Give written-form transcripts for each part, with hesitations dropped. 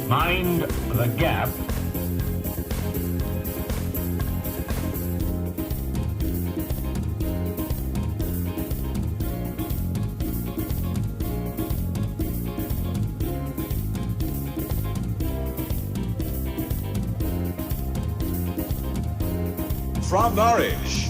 Mind the gap. from Norwich.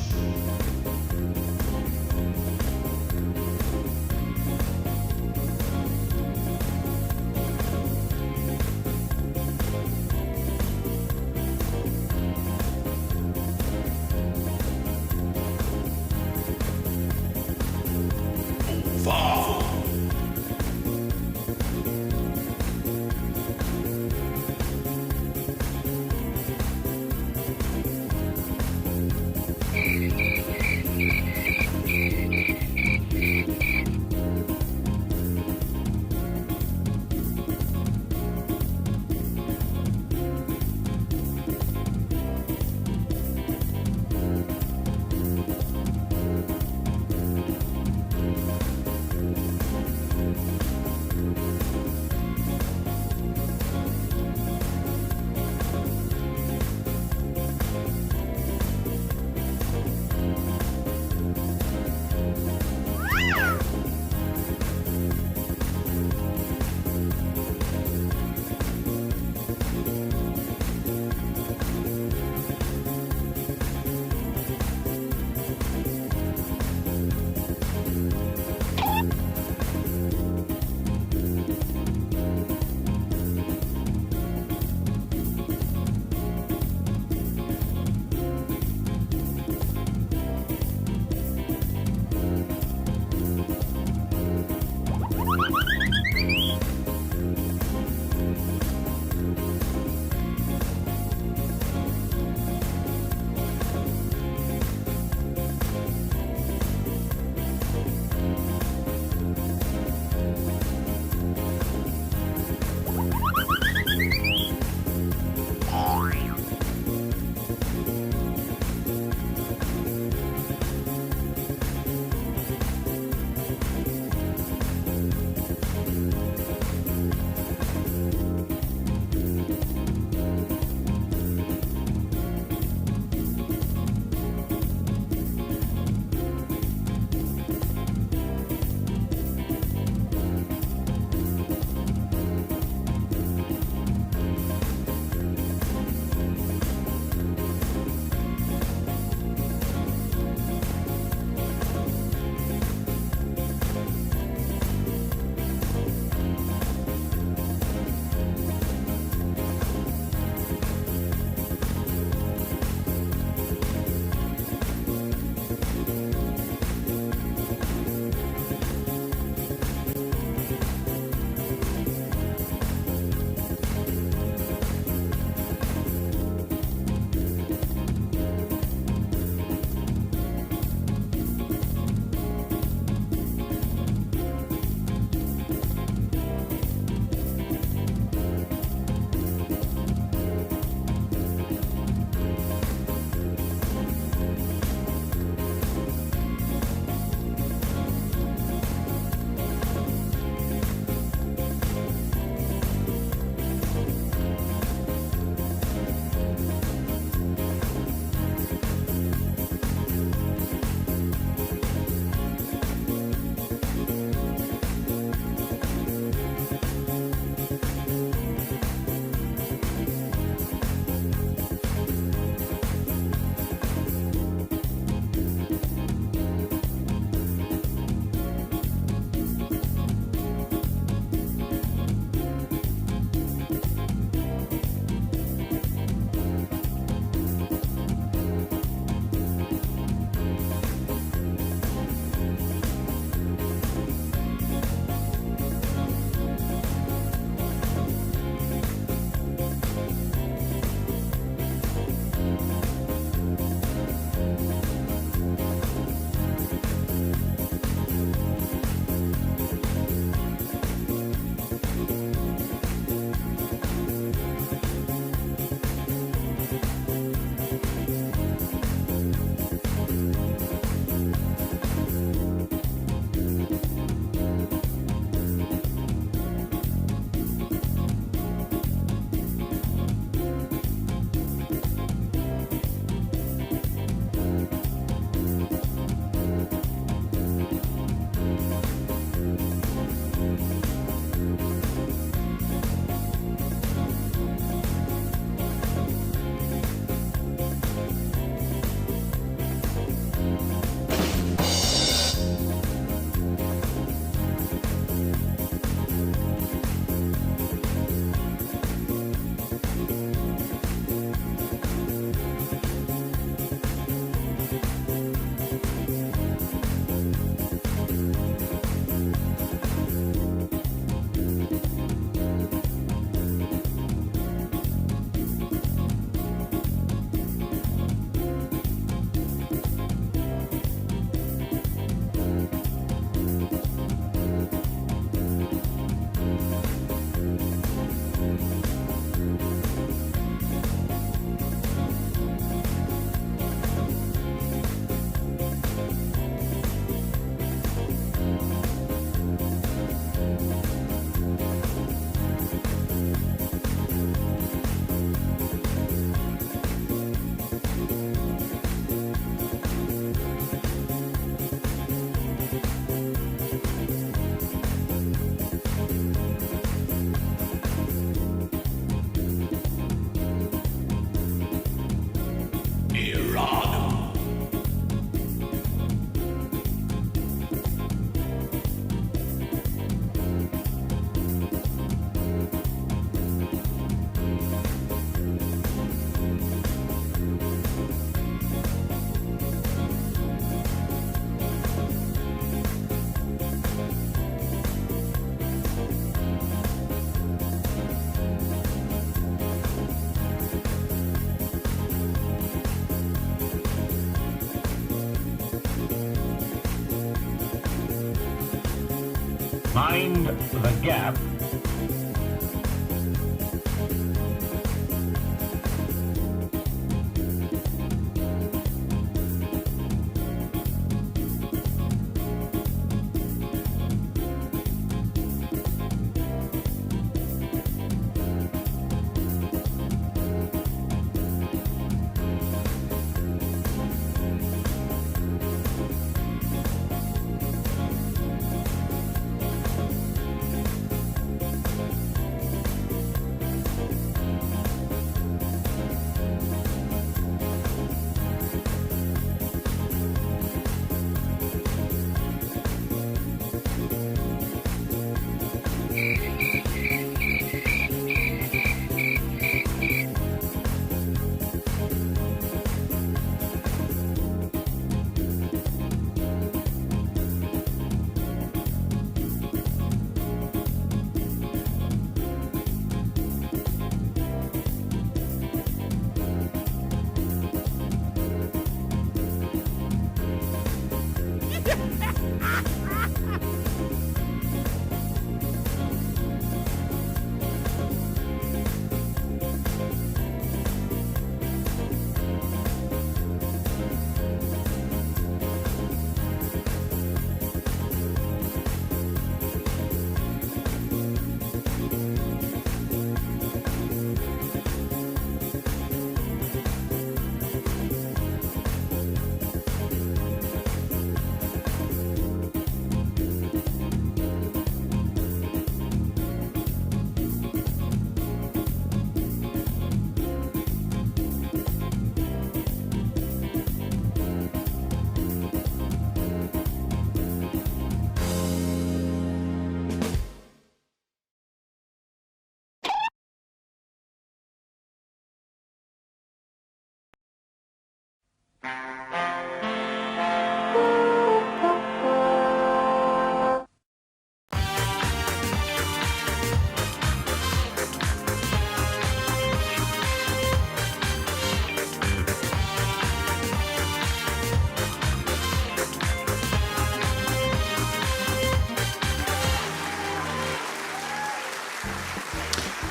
Mind the gap.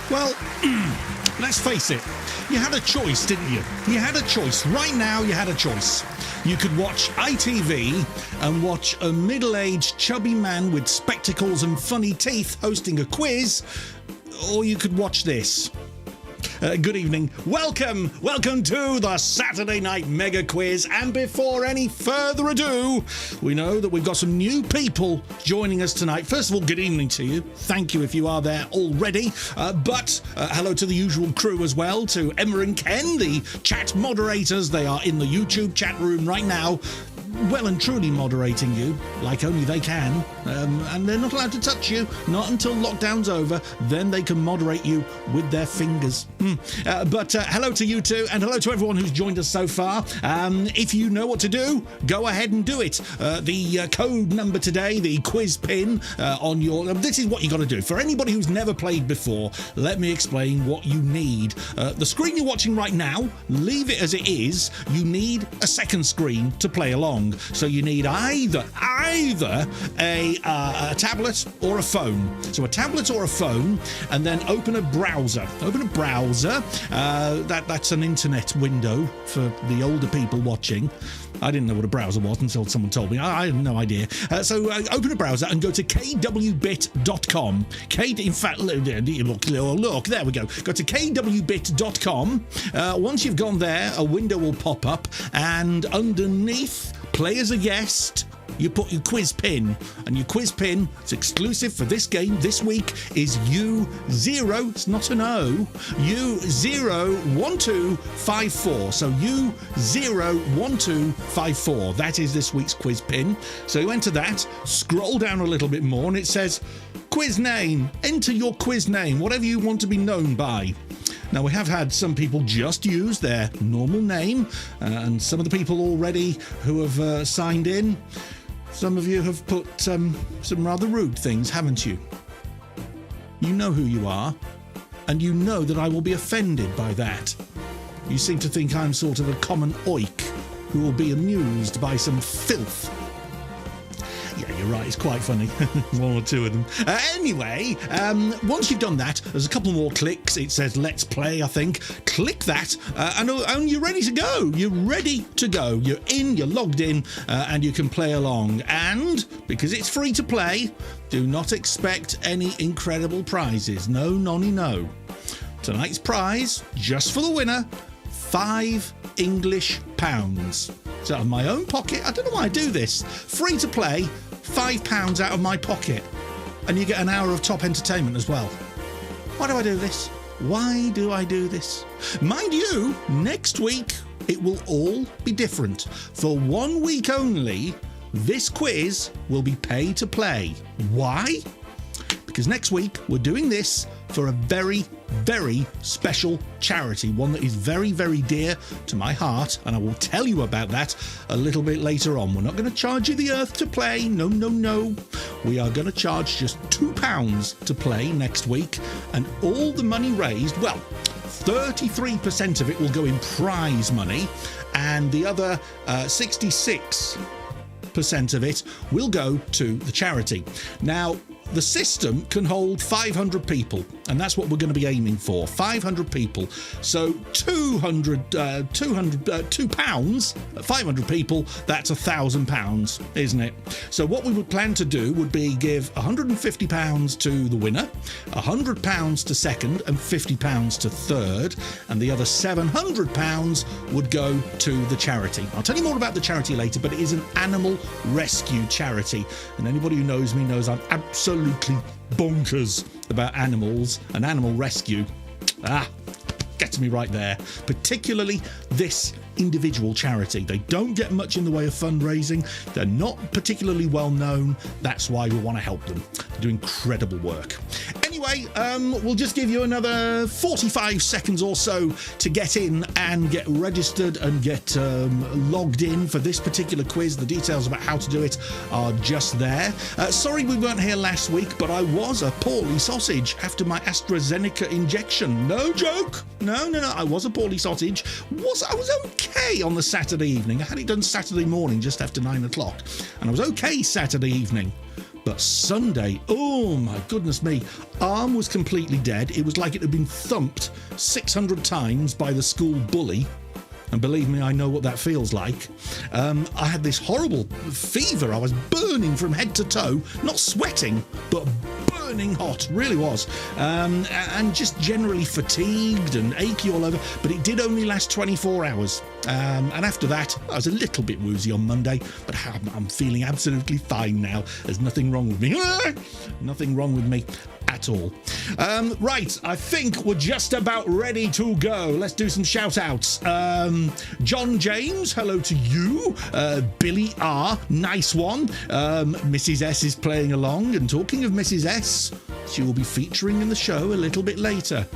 Well, let's face it, you had a choice, didn't you? You had a choice. Right now, you had a choice. You could watch ITV and watch a middle-aged, chubby man with spectacles and funny teeth hosting a quiz, or you could watch this. Good evening. Welcome to the Saturday Night Mega Quiz. And before any further ado, we know that we've got some new people joining us tonight. First of all, good evening to you. Thank you if you are there already. But hello to the usual crew as well, to Emma and Ken, the chat moderators. They are in the YouTube chat room right now, well and truly moderating you like only they can, and they're not allowed to touch you, not until lockdown's over. Then they can moderate you with their fingers. But hello to you two, and hello to everyone who's joined us so far. If you know what to do, go ahead and do it. The code number today, the quiz pin on your... this is what you got to do. For anybody who's never played before, let me explain what you need. The screen you're watching right now, leave it as it is. You need a second screen to play along. So you need either a tablet or a phone. So a tablet or a phone, and then open a browser. That's an internet window for the older people watching. I didn't know what a browser was until someone told me. I had no idea. So open a browser and go to kwbit.com. In fact, look, there we go. Go to kwbit.com. Once you've gone there, a window will pop up, and underneath, play as a guest, you put your quiz pin, and your quiz pin, it's exclusive for this game this week, is U0, it's not an O, U01254. So U01254. That is this week's quiz pin. So you enter that, scroll down a little bit more, and it says quiz name. Enter your quiz name, whatever you want to be known by. Now, we have had some people just use their normal name, and some of the people already who have signed in, some of you have put some rather rude things, haven't you? You know who you are, and you know that I will be offended by that. You seem to think I'm sort of a common oik who will be amused by some filth. Yeah, you're right. It's quite funny. One or two of them. Anyway, once you've done that, there's a couple more clicks. It says Let's Play, I think. Click that, and you're ready to go. You're ready to go. You're in, you're logged in, and you can play along. And because it's free to play, do not expect any incredible prizes. No, nonny, no. Tonight's prize, just for the winner, £5 English. So out of my own pocket, I don't know why I do this. Free to play, £5 out of my pocket. And you get an hour of top entertainment as well. Why do I do this? Why do I do this? Mind you, next week it will all be different. For 1 week only, this quiz will be pay to play. Why? Because next week we're doing this for a very, very special charity, one that is very, very dear to my heart, and I will tell you about that a little bit later on. We're not going to charge you the earth to play. No, no, no. We are going to charge just £2 to play next week, and all the money raised, well, 33% of it will go in prize money, and the other 66% of it will go to the charity. Now, the system can hold 500 people, and that's what we're going to be aiming for. 500 people. So £200, £2, 500 people, that's £1,000, isn't it? So what we would plan to do would be give £150 to the winner, £100 to second, and £50 to third, and the other £700 would go to the charity. I'll tell you more about the charity later, but it is an animal rescue charity, and anybody who knows me knows I'm absolutely bonkers about animals and animal rescue. Gets me right there. Particularly this individual charity. They don't get much in the way of fundraising. They're not particularly well known. That's why we want to help them. They do incredible work. Anyway, we'll just give you another 45 seconds or so to get in and get registered and get logged in for this particular quiz. The details about how to do it are just there. Sorry we weren't here last week, but I was a poorly sausage after my AstraZeneca injection. No joke. No. I was a poorly sausage. I was okay on the Saturday evening. I had it done Saturday morning just after 9 o'clock. And I was okay Saturday evening. But Sunday, oh my goodness me, arm was completely dead. It was like it had been thumped 600 times by the school bully. And believe me, I know what that feels like. I had this horrible fever. I was burning from head to toe, not sweating, but burning hot, really was. And just generally fatigued and achy all over. But it did only last 24 hours. And after that, I was a little bit woozy on Monday, but I'm feeling absolutely fine now. There's nothing wrong with me. Nothing wrong with me at all. Right, I think we're just about ready to go. Let's do some shout outs. John James, hello to you. Billy R, nice one. Mrs. S is playing along, and talking of Mrs. S, she will be featuring in the show a little bit later.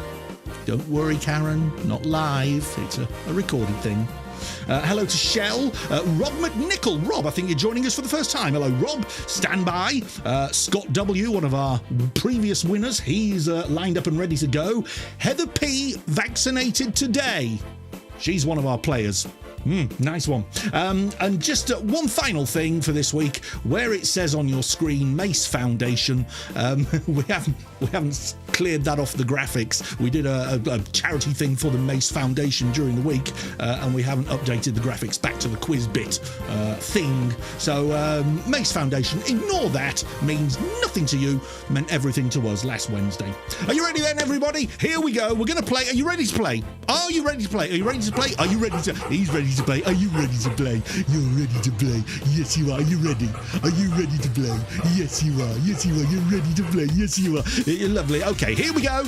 Don't worry, Karen, not live. It's a recorded thing. Hello to Shell. Rob McNichol. Rob, I think you're joining us for the first time. Hello, Rob. Stand by. Scott W., one of our previous winners. He's lined up and ready to go. Heather P., vaccinated today. She's one of our players. Nice one. And just one final thing for this week, where it says on your screen Mace Foundation, we haven't cleared that off the graphics. We did a charity thing for the Mace Foundation during the week, and we haven't updated the graphics back to the quiz bit thing. So Mace Foundation, ignore that. Means nothing to you, meant everything to us last Wednesday. Are you ready then, everybody? Here we go. We're going to play. Are you ready to play? Are you ready to play? Are you ready to play? Are you ready to? He's ready to play. Are you ready to play? You're ready to play. Yes, you are. Are you ready? Are you ready to play? Yes, you are. Yes, you are. You're ready to play. Yes, you are. You're lovely. Okay, here we go.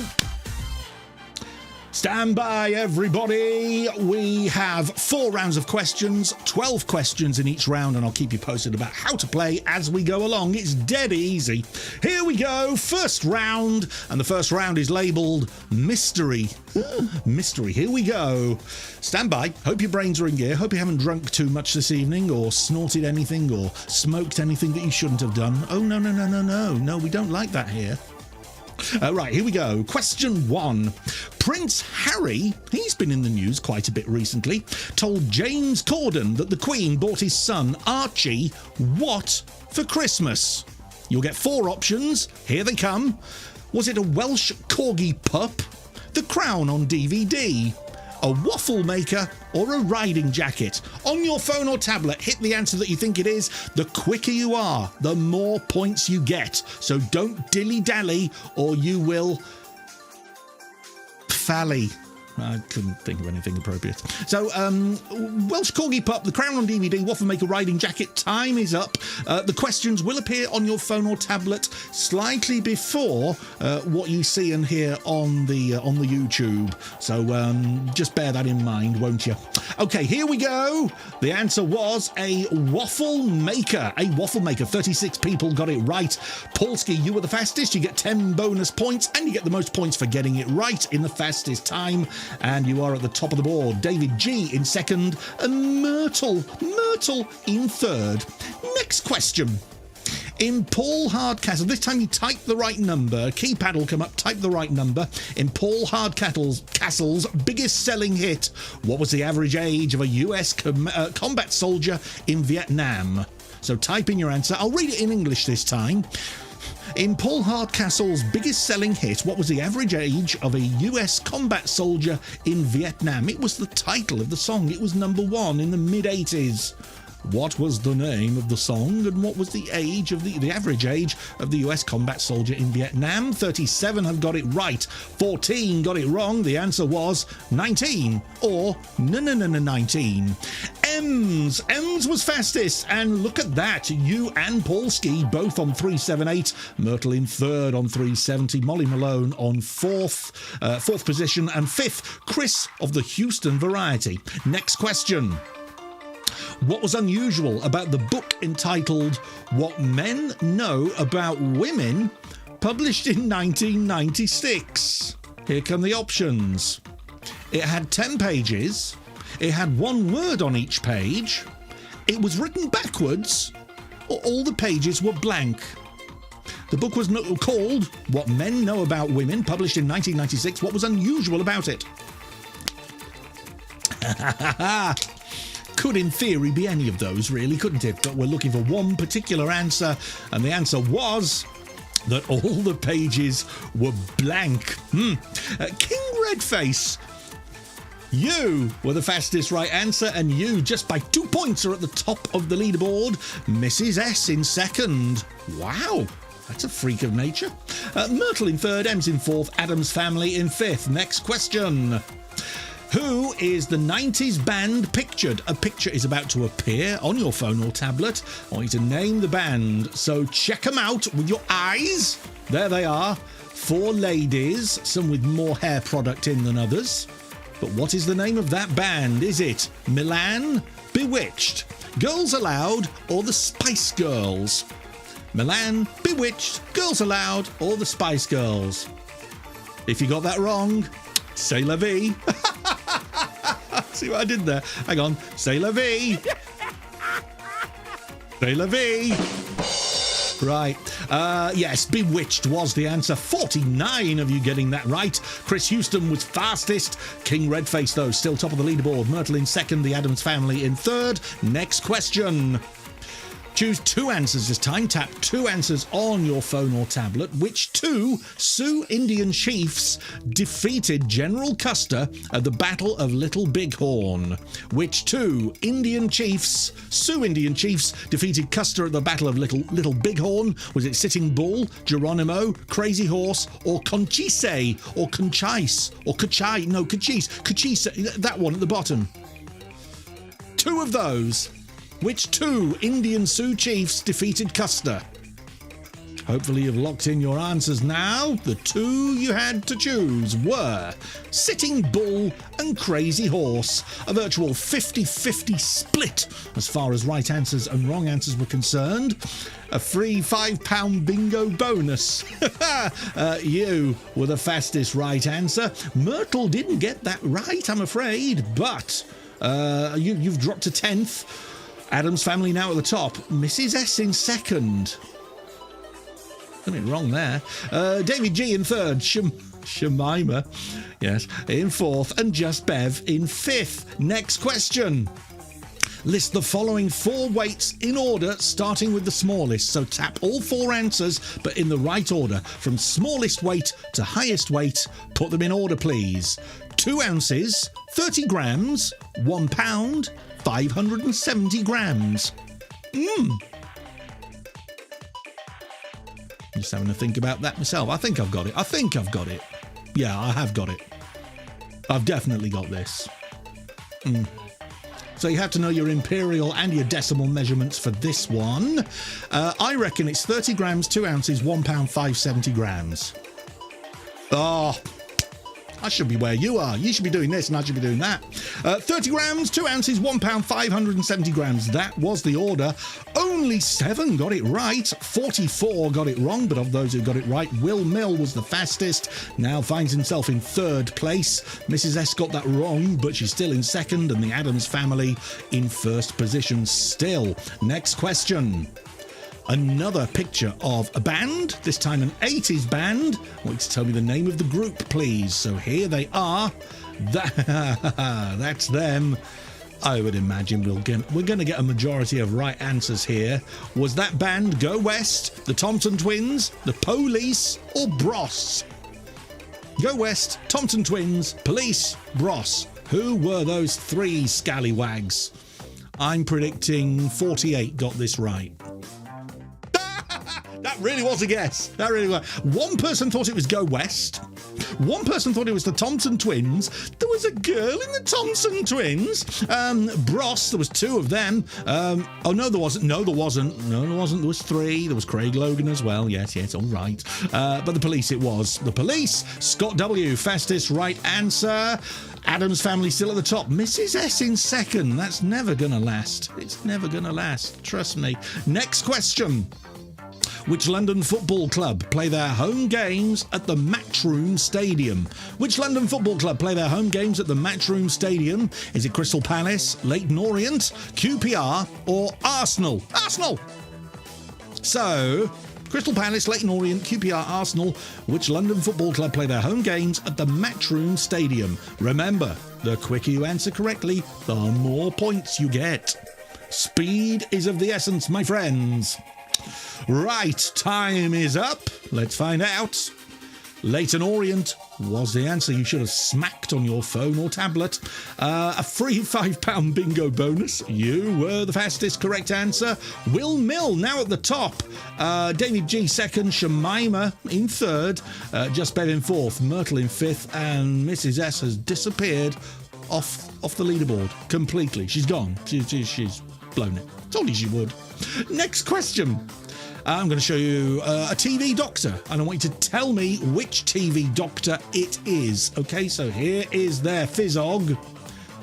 Stand by, everybody. We have 4 rounds of questions, 12 questions in each round, and I'll keep you posted about how to play as we go along. It's dead easy. Here we go. First round, and the first round is labelled Mystery. Mystery. Here we go. Stand by. Hope your brains are in gear. Hope you haven't drunk too much this evening, or snorted anything, or smoked anything that you shouldn't have done. Oh, no. No, we don't like that here. Right, here we go. Question 1. Prince Harry, he's been in the news quite a bit recently, told James Corden that the Queen bought his son Archie what for Christmas? You'll get 4 options. Here they come. Was it a Welsh Corgi pup? The Crown on DVD? A waffle maker or a riding jacket? On your phone or tablet, hit the answer that you think it is. The quicker you are, the more points you get. So don't dilly-dally or you will fally. I couldn't think of anything appropriate. So, Welsh Corgi Pup, The Crown on DVD, Waffle Maker, Riding Jacket, time is up. The questions will appear on your phone or tablet slightly before what you see and hear on the YouTube. So, just bear that in mind, won't you? Okay, here we go. The answer was a waffle maker. A waffle maker. 36 people got it right. Polsky, you were the fastest. You get 10 bonus points, and you get the most points for getting it right in the fastest time. And you are at the top of the board. David G in second, and Myrtle in third. Next question. In Paul Hardcastle, this time you type the right number, keypad will come up, type the right number. In Paul Hardcastle's biggest selling hit, what was the average age of a US combat soldier in Vietnam? So type in your answer. I'll read it in English this time. In Paul Hardcastle's biggest selling hit, what was the average age of a US combat soldier in Vietnam? It was the title of the song. It was number 1 in the mid-80s. What was the name of the song, and what was the age of the average age of the US combat soldier in Vietnam? 37 have got it right. 14 got it wrong. The answer was 19 or 19. Ems was fastest, and look at that. You and Polsky both on 378. Myrtle in third on 370. Molly Malone on fourth position, and fifth, Chris of the Houston Variety. Next question. What was unusual about the book entitled What Men Know About Women, published in 1996? Here come the options. It had 10 pages. It had 1 word on each page. It was written backwards, or all the pages were blank. The book was called What Men Know About Women, published in 1996. What was unusual about it? Could, in theory, be any of those, really, couldn't it? But we're looking for one particular answer, and the answer was that all the pages were blank. King Redface, you were the fastest right answer, and you, just by 2 points, are at the top of the leaderboard. Mrs. S in second. Wow. That's a freak of nature. Myrtle in third, Ems in fourth, Adam's Family in fifth. Next question. Who is the 90s band pictured? A picture is about to appear on your phone or tablet. I want you to name the band, so check them out with your eyes. There they are. 4 ladies, some with more hair product in than others. But what is the name of that band? Is it Milan, Bewitched, Girls Aloud, or the Spice Girls? Milan, Bewitched, Girls Aloud, or the Spice Girls? If you got that wrong, c'est la vie. See what I did there? Hang on. C'est la vie. C'est la vie. Right. Yes, Bewitched was the answer. 49 of you getting that right. Chris Houston was fastest. King Redface, though, still top of the leaderboard. Myrtle in second. The Addams Family in third. Next question. Choose 2 answers this time. Tap 2 answers on your phone or tablet. Which 2 Sioux Indian chiefs defeated General Custer at the Battle of Little Bighorn? Which 2 Sioux Indian chiefs defeated Custer at the Battle of Little Bighorn? Was it Sitting Bull, Geronimo, Crazy Horse, or Conchise, or Conchise, or Cochise? No, Cochise, that one at the bottom. 2 of those. Which 2 Indian Sioux chiefs defeated Custer? Hopefully you've locked in your answers now. The 2 you had to choose were Sitting Bull and Crazy Horse. A virtual 50-50 split as far as right answers and wrong answers were concerned. A free £5 bingo bonus. You were the fastest right answer. Myrtle didn't get that right, I'm afraid, but you've dropped to 10th. Adam's Family now at the top. Mrs. S in second. Got it wrong there. David G in third. Shemima, yes, in fourth. And Just Bev in fifth. Next question. List the following 4 weights in order, starting with the smallest. So tap all 4 answers, but in the right order. From smallest weight to highest weight, put them in order, please. 2 ounces, 30 grams, 1 pound, 570 grams. Just having to think about that myself. I think I've got it. Yeah, I have got it. I've definitely got this. So you have to know your imperial and your decimal measurements for this one. I reckon it's 30 grams, 2 ounces, 1 pound, 570 grams. Oh, I should be where you are. You should be doing this and I should be doing that. 30 grams, 2 ounces, 1 pound, 570 grams. That was the order. Only 7 got it right. 44 got it wrong, but of those who got it right, Will Mill was the fastest. Now finds himself in 3rd place. Mrs. S got that wrong, but she's still in 2nd, and the Addams family in 1st position still. Next question. Another picture of a band, this time an 80s band. I want you to tell me the name of the group, please. So here they are. That's them. I would imagine we're going to get a majority of right answers here. Was that band Go West, the Thompson Twins, the Police, or Bros? Go West, Thompson Twins, Police, Bros. Who were those 3 scallywags? I'm predicting 48 got this right. That really was a guess. That really was. One person thought it was Go West. One person thought it was the Thompson Twins. There was a girl in the Thompson Twins. Bros, there was 2 of them. Oh, no, there wasn't. No, there wasn't. No, there wasn't. There was 3. There was Craig Logan as well. Yes, all right. But the Police it was. The Police. Scott W, fastest right answer. Addams family still at the top. Mrs. S in 2nd. That's never going to last. It's never going to last. Trust me. Next question. Which London football club play their home games at the Matchroom Stadium? Which London football club play their home games at the Matchroom Stadium? Is it Crystal Palace, Leyton Orient, QPR, or Arsenal? Arsenal! So, Crystal Palace, Leyton Orient, QPR, Arsenal. Which London football club play their home games at the Matchroom Stadium? Remember, the quicker you answer correctly, the more points you get. Speed is of the essence, my friends. Right, time is up. Let's find out. Leyton Orient was the answer. You should have smacked on your phone or tablet. A free £5 bingo bonus. You were the fastest correct answer. Will Mill now at the top. David G 2nd. Shemima in 3rd. Just Bev in 4th. Myrtle in 5th. And Mrs. S has disappeared off the leaderboard completely. She's gone. She's blown it. Told you she would. Next question. I'm going to show you a TV doctor, and I want you to tell me which TV doctor it is. Okay, so here is their Fizzog.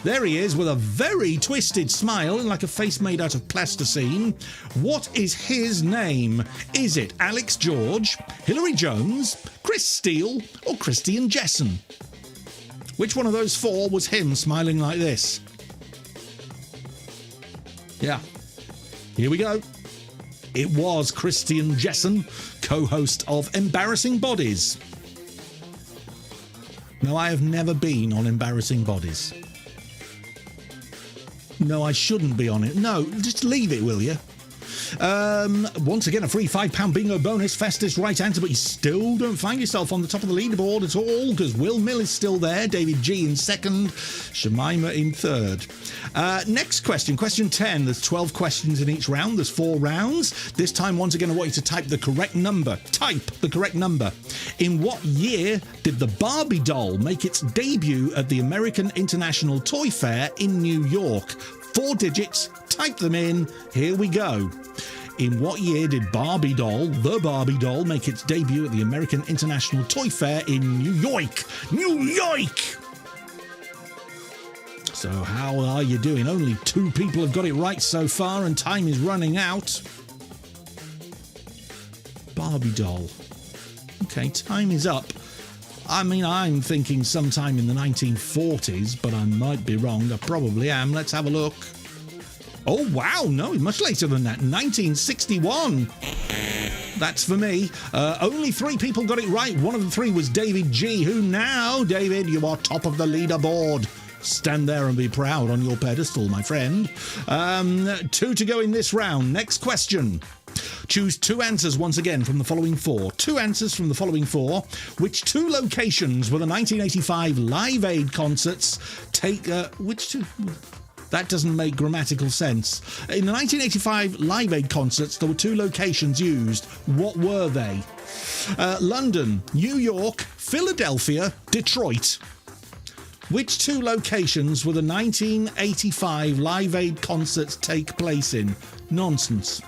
There he is with a very twisted smile and like a face made out of plasticine. What is his name? Is it Alex George, Hilary Jones, Chris Steele, or Christian Jessen? Which one of those 4 was him smiling like this? Yeah. Here we go. It was Christian Jessen, co-host of Embarrassing Bodies. No, I have never been on Embarrassing Bodies. No, I shouldn't be on it. No, just leave it, will you? Once again, a free £5 bingo bonus, fastest right answer, but you still don't find yourself on the top of the leaderboard at all, because Will Mill is still there, David G in 2nd, Shemima in 3rd. Next question, question 10. There's 12 questions in each round. There's 4 rounds. This time, once again, I want you to type the correct number. Type the correct number. In what year did the Barbie doll make its debut at the American International Toy Fair in New York? 4 digits, type them in. Here we go. In what year did the Barbie doll, make its debut at the American International Toy Fair in New York? New York! So how are you doing? Only 2 people have got it right so far, and time is running out. Barbie doll. Okay, time is up. I mean, I'm thinking sometime in the 1940s, but I might be wrong. I probably am. Let's have a look. Oh, wow. No, much later than that. 1961. That's for me. Only 3 people got it right. One of the 3 was David G, who now, David, you are top of the leaderboard. Stand there and be proud on your pedestal, my friend. 2 to go in this round. Next question. Choose 2 answers once again from the following 4. 2 answers from the following 4. Which 2 locations were the 1985 Live Aid concerts which 2? That doesn't make grammatical sense. In the 1985 Live Aid concerts, there were 2 locations used. What were they? London, New York, Philadelphia, Detroit. Which 2 locations were the 1985 Live Aid concerts take place in? Nonsense.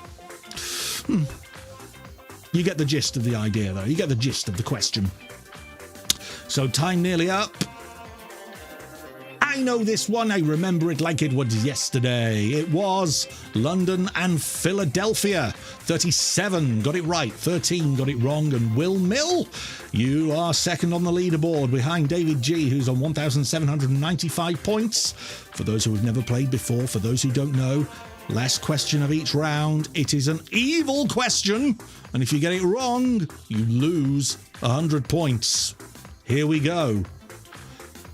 You get the gist of the idea, though. You get the gist of the question. So time nearly up. I know this one. I remember it like it was yesterday. It was London and Philadelphia. 37 got it right. 13 got it wrong. And Will Mill, you are second on the leaderboard behind David G, who's on 1,795 points. For those who have never played before, for those who don't know, last question of each round. It is an evil question. And if you get it wrong, you lose 100 points. Here we go.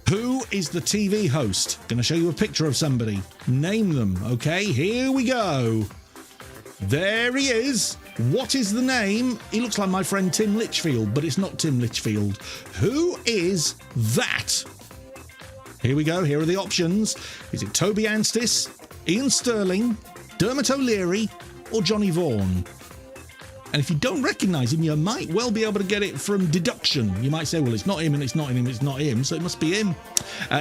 Who is the TV host? Going to show you a picture of somebody. Name them, okay? Here we go. There he is. What is the name? He looks like my friend Tim Litchfield, but it's not Tim Litchfield. Who is that? Here we go. Here are the options. Is it Toby Anstis, Ian Sterling, Dermot O'Leary, or Johnny Vaughan? And if you don't recognise him, you might well be able to get it from deduction. You might say, well, it's not him, and it's not him, it's not him, so it must be him.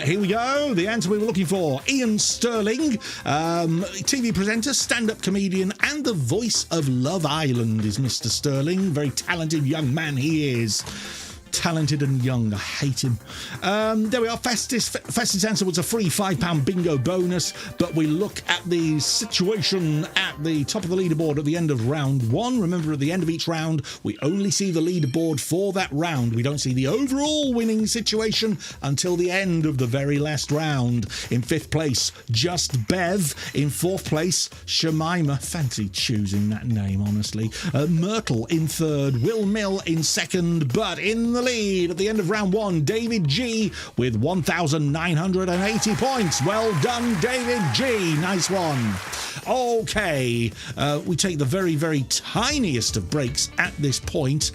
Here we go. The answer we were looking for. Ian Sterling, TV presenter, stand-up comedian, and the voice of Love Island is Mr. Sterling. Very talented young man he is. Talented and young. I hate him. There we are. Fastest answer was a free £5 bingo bonus, but we look at the situation at the top of the leaderboard at the end of round 1. Remember, at the end of each round, we only see the leaderboard for that round. We don't see the overall winning situation until the end of the very last round. In 5th place, Just Bev. In 4th place, Shemima. Fancy choosing that name, honestly. Myrtle in 3rd. Will Mill in 2nd, but in the lead at the end of round 1, David G with 1,980 points. Well done, David G. Nice one. Okay, we take the very, very tiniest of breaks at this point.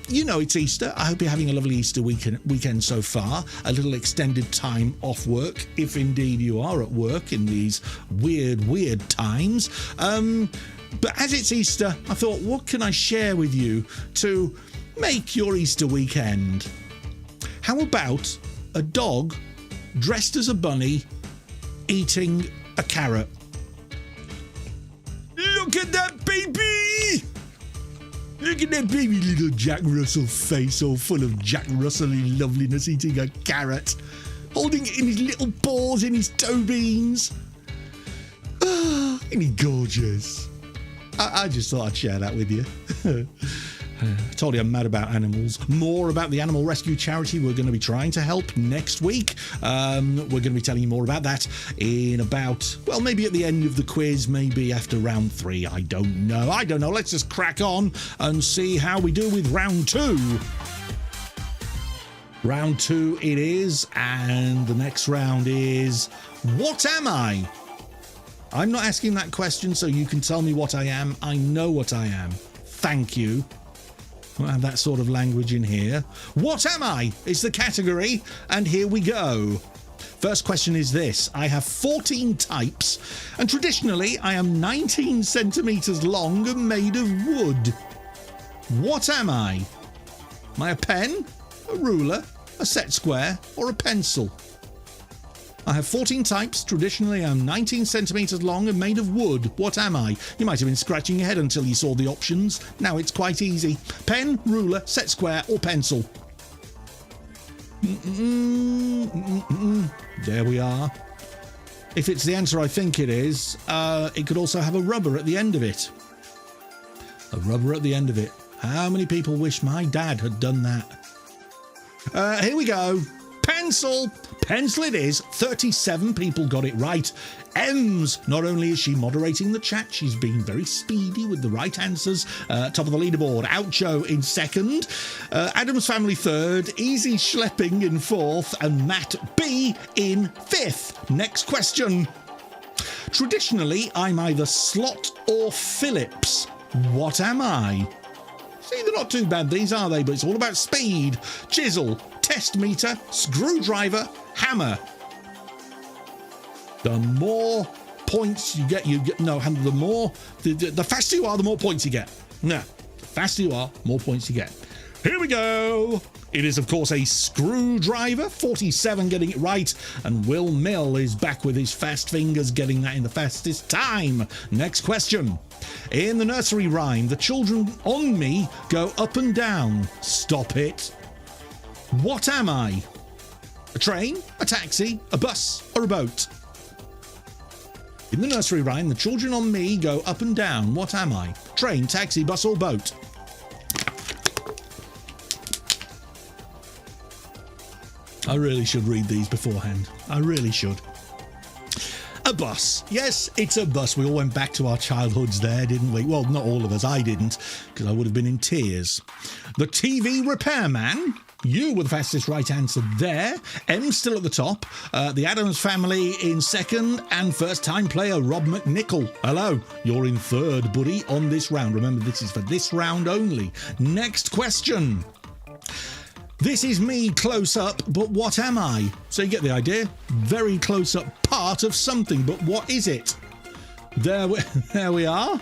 You know it's Easter. I hope you're having a lovely Easter weekend so far. A little extended time off work, if indeed you are at work in these weird times. But as it's Easter, I thought, what can I share with you to make your Easter weekend? How about a dog dressed as a bunny eating a carrot? Look at that baby! Look at that baby little Jack Russell face, all full of Jack Russell-y loveliness, eating a carrot, holding it in his little paws, in his toe beans. Ah, isn't he gorgeous? I just thought I'd share that with you. I told you I'm mad about animals. More about the animal rescue charity we're going to be trying to help next week. We're going to be telling you more about that in about, well, maybe at the end of the quiz, maybe after round 3. I don't know. Let's just crack on and see how we do with round 2. Round 2 it is, and the next round is, what am I? I'm not asking that question so you can tell me what I am. I know what I am. Thank you. We'll have that sort of language in here. What am I? Is the category, and here we go. First question is this. I have 14 types, and traditionally I am 19 centimetres long and made of wood. What am I? Am I a pen, a ruler, a set square, or a pencil? I have 14 types. Traditionally, I'm 19 centimetres long and made of wood. What am I? You might have been scratching your head until you saw the options. Now it's quite easy. Pen, ruler, set square, or pencil. There we are. If it's the answer I think it is, it could also have a rubber at the end of it. A rubber at the end of it. How many people wish my dad had done that? Here we go. pencil. Pencil it is. 37 people got it right. Ems, not only is she moderating the chat, she's being very speedy with the right answers. Top of the leaderboard. Oucho in second. Adam's Family third. Easy Schlepping in fourth. And Matt B in fifth. Next question. Traditionally, I'm either Slot or Phillips. What am I? See, they're not too bad, these, are they? But it's all about speed. Chisel, test meter, screwdriver, hammer. The more points you get, the faster you are, the more points you get. No, the faster you are, more points you get. Here we go. It is, of course, a screwdriver. 47 getting it right. And Will Mill is back with his fast fingers getting that in the fastest time. Next question. In the nursery rhyme, the children on me go up and down. Stop it. What am I? A train, a taxi, a bus, or a boat? In the nursery rhyme, the children on me go up and down. What am I? Train, taxi, bus, or boat? I really should read these beforehand. I really should. A bus. Yes, it's a bus. We all went back to our childhoods there, didn't we? Well, not all of us. I didn't, because I would have been in tears. The TV repairman. You were the fastest right answer there. M's still at the top. The Addams Family in second. And first-time player Rob McNichol. Hello. You're in third, buddy, on this round. Remember, this is for this round only. Next question. This is me close up, but what am I? So you get the idea. Very close up part of something, but what is it? There we are.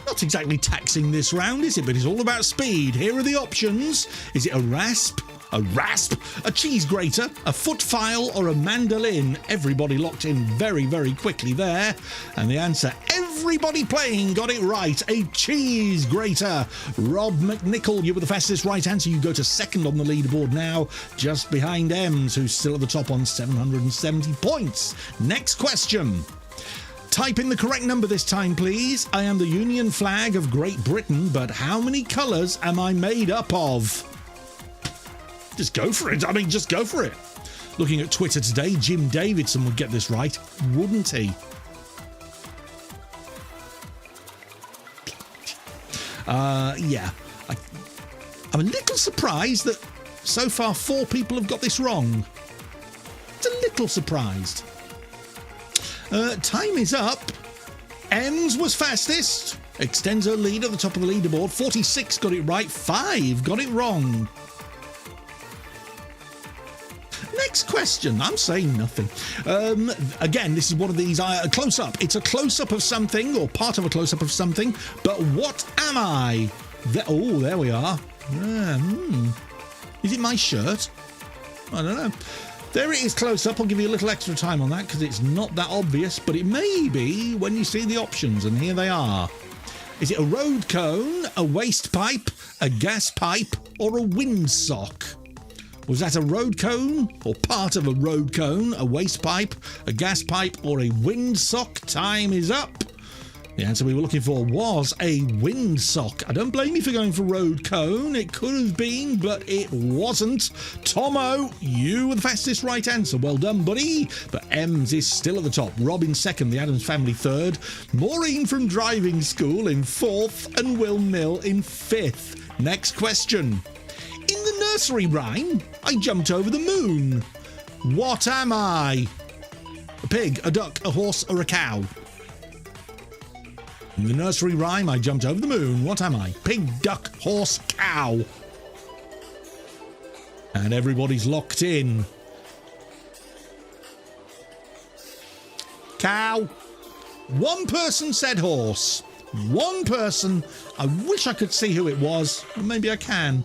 Not exactly taxing this round, is it? But it's all about speed. Here are the options. Is it a rasp? A cheese grater, a foot file, or a mandolin? Everybody locked in very, very quickly there. And the answer, everybody playing got it right. A cheese grater. Rob McNichol, you were the fastest right answer. You go to second on the leaderboard now, just behind Ems, who's still at the top on 770 points. Next question. Type in the correct number this time, please. I am the Union flag of Great Britain, but how many colours am I made up of? Just go for it. I mean, just go for it. Looking at Twitter today, Jim Davidson would get this right, wouldn't he? Yeah. I'm a little surprised that so far 4 people have got this wrong. It's a little surprised. Time is up. Ems was fastest. Extends her lead at the top of the leaderboard. 46 got it right. 5 got it wrong. Next question. I'm saying nothing. Again, this is one of these close-up. It's a close-up of something or part of a close-up of something. But what am I? There we are. Is it my shirt? I don't know. There it is close up. I'll give you a little extra time on that because it's not that obvious, but it may be when you see the options, and here they are. Is it a road cone, a waste pipe, a gas pipe, or a windsock? Was that a road cone, or part of a road cone, a waste pipe, a gas pipe, or a windsock? Time is up. The answer we were looking for was a windsock. I don't blame you for going for road cone. It could have been, but it wasn't. Tomo, you were the fastest right answer. Well done, buddy. But Ems is still at the top. Rob in second, the Addams Family third. Maureen from driving school in fourth, and Will Mill in fifth. Next question. In the nursery rhyme, I jumped over the moon. What am I? A pig, a duck, a horse, or a cow? In the nursery rhyme, I jumped over the moon. What am I? Pig, duck, horse, cow. And everybody's locked in. Cow. One person said horse. One person. I wish I could see who it was. Maybe I can.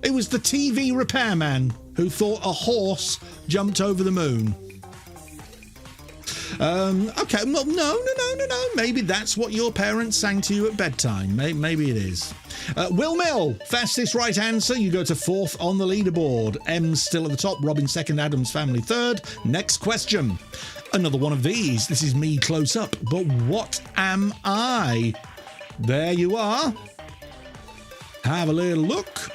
It was the TV repairman who thought a horse jumped over the moon. Okay, well, no. Maybe that's what your parents sang to you at bedtime. Maybe it is. Will Mill, fastest right answer. You go to fourth on the leaderboard. M's still at the top. Robin second. Addams Family third. Next question. Another one of these. This is me close up. But what am I? There you are. Have a little look.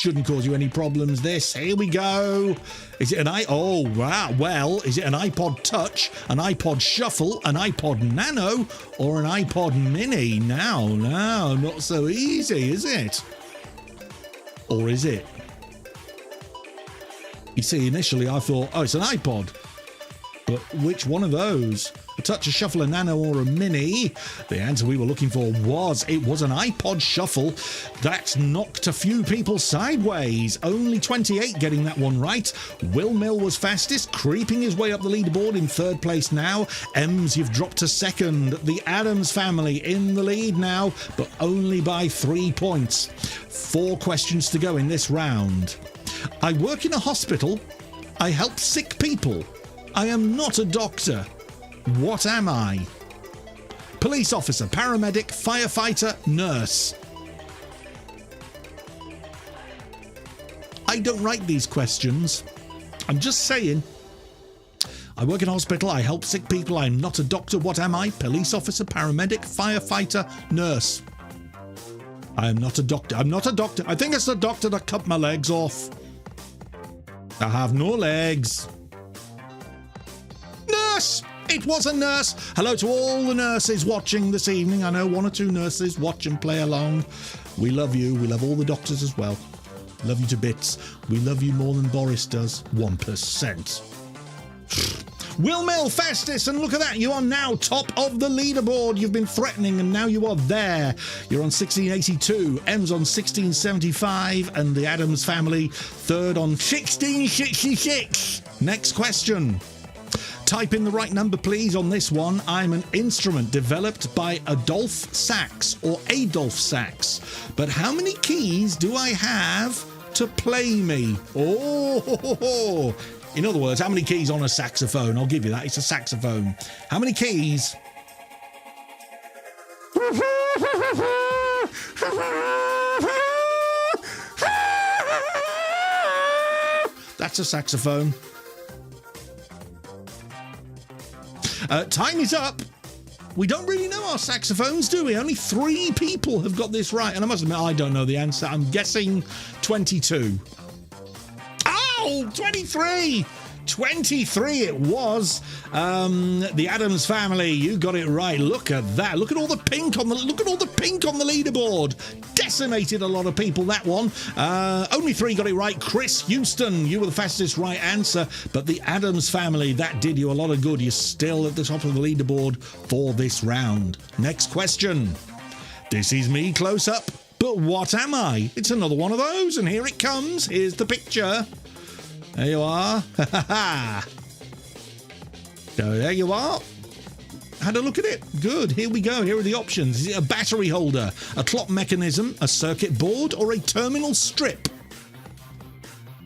Shouldn't cause you any problems, this. Here we go. Is it an Oh, wow. Well, is it an iPod Touch, an iPod Shuffle, an iPod Nano, or an iPod Mini? Now, not so easy, is it? Or is it? You see, initially I thought, oh, it's an iPod. But which one of those? A Touch, a Shuffle, a Nano, or a Mini? The answer we were looking for was an iPod Shuffle. That knocked a few people sideways. Only 28 getting that one right. Will Mill was fastest, creeping his way up the leaderboard in third place now. Ems, you've dropped to second. The Adams family in the lead now, but only by 3 points. 4 questions to go in this round. I work in a hospital. I help sick people. I am not a doctor. What am I? Police officer, paramedic, firefighter, nurse. I don't write these questions. I'm just saying. I work in a hospital. I help sick people. I'm not a doctor. What am I? Police officer, paramedic, firefighter, nurse. I am not a doctor. I'm not a doctor. I think it's the doctor that cut my legs off. I have no legs. Nurse! It was a nurse. Hello to all the nurses watching this evening. I know 1 or 2 nurses watch and play along. We love you. We love all the doctors as well. Love you to bits. We love you more than Boris does. 1%. Will Mill fastest, and look at that, you are now top of the leaderboard. You've been threatening and now you are there. You're on 1682, M's on 1675, and the Adams family third on 1666. Next question. Type in the right number, please, on this one. I'm an instrument developed by Adolf Sax, or Adolf Sax. But how many keys do I have to play me? Oh, in other words, how many keys on a saxophone? I'll give you that. It's a saxophone. How many keys? That's a saxophone. Time is up. We don't really know our saxophones, do we? Only 3 people have got this right. And I must admit, I don't know the answer. I'm guessing 22. Oh, 23! 23 it was. The Adams family, you got it right. Look at that. Look at all the pink on the leaderboard. Decimated a lot of people, that one. Only 3 got it right. Chris Houston, you were the fastest right answer, but the Adams family, that did you a lot of good. You're still at the top of the leaderboard for this round. Next question. This is me close up, but what am I? It's another one of those, and here it comes. Here's the picture. There you are. So there you are. Had a look at it. Good. Here we go. Here are the options. Is it a battery holder, a clock mechanism, a circuit board, or a terminal strip?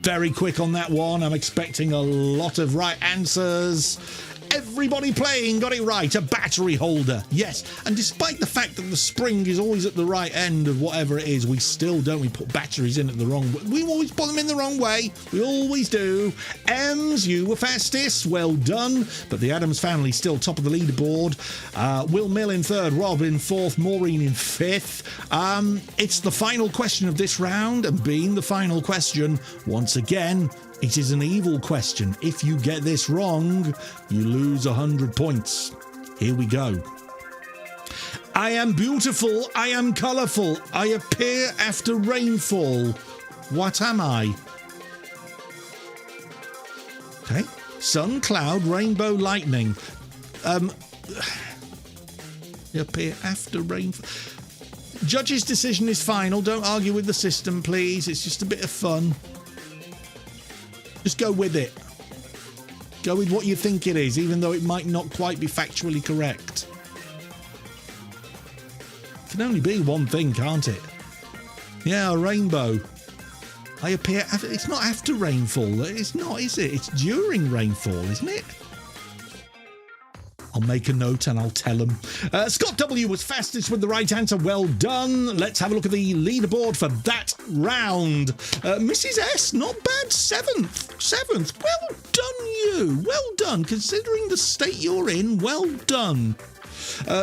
Very quick on that one. I'm expecting a lot of right answers. Everybody playing got it right. A battery holder. Yes. And despite the fact that the spring is always at the right end of whatever it is, we still don't. We put batteries in at the wrong way. We always put them in the wrong way. We always do. Ems, you were fastest. Well done. But the Adams family still top of the leaderboard. Will Mill in third. Rob in fourth. Maureen in fifth. It's the final question of this round. And being the final question, once again, it is an evil question. If you get this wrong, you lose 100 points. Here we go. I am beautiful. I am colourful. I appear after rainfall. What am I? Okay. Sun, cloud, rainbow, lightning. You appear after rainfall. Judge's decision is final. Don't argue with the system, please. It's just a bit of fun. Just go with it. Go with what you think it is, even though it might not quite be factually correct. It can only be one thing, can't it? Yeah, a rainbow. I appear after, it's not after rainfall. It's not, is it? It's during rainfall, isn't it? I'll make a note and I'll tell them. Scott W was fastest with the right answer. Well done. Let's have a look at the leaderboard for that round. Mrs. S, not bad. Seventh. Well done, you. Well done. Considering the state you're in, well done.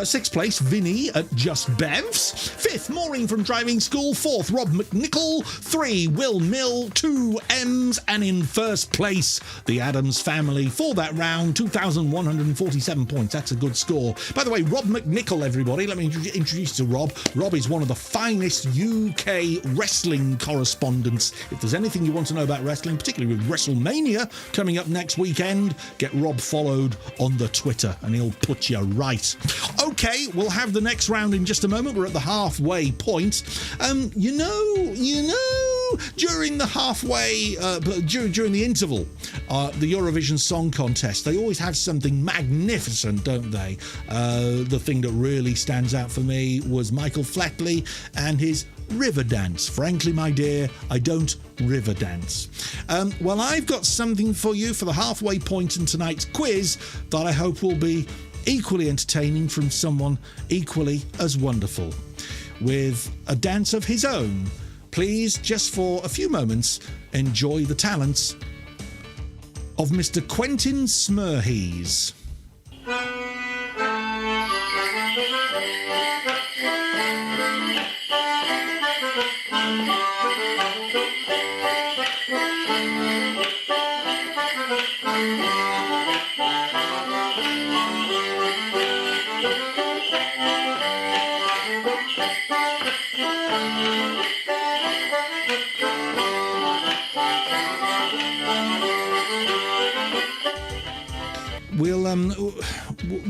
Sixth place, Vinny at Just Bevs. Fifth, Maureen from Driving School. Fourth, Rob McNichol. 3, Will Mill. 2, Ems. And in first place, the Addams family for that round, 2,147 points. That's a good score. By the way, Rob McNichol, everybody, let me introduce you to Rob. Rob is one of the finest UK wrestling correspondents. If there's anything you want to know about wrestling, particularly with WrestleMania coming up next weekend, get Rob followed on the Twitter and he'll put you right. Okay, we'll have the next round in just a moment. We're at the halfway point. During the halfway, during the interval, the Eurovision Song Contest, they always have something magnificent, don't they? The thing that really stands out for me was Michael Flatley and his river dance. Frankly, my dear, I don't river dance. Well, I've got something for you for the halfway point in tonight's quiz that I hope will be equally entertaining from someone equally as wonderful. With a dance of his own, please, just for a few moments, enjoy the talents of Mr. Quentin Smurhees.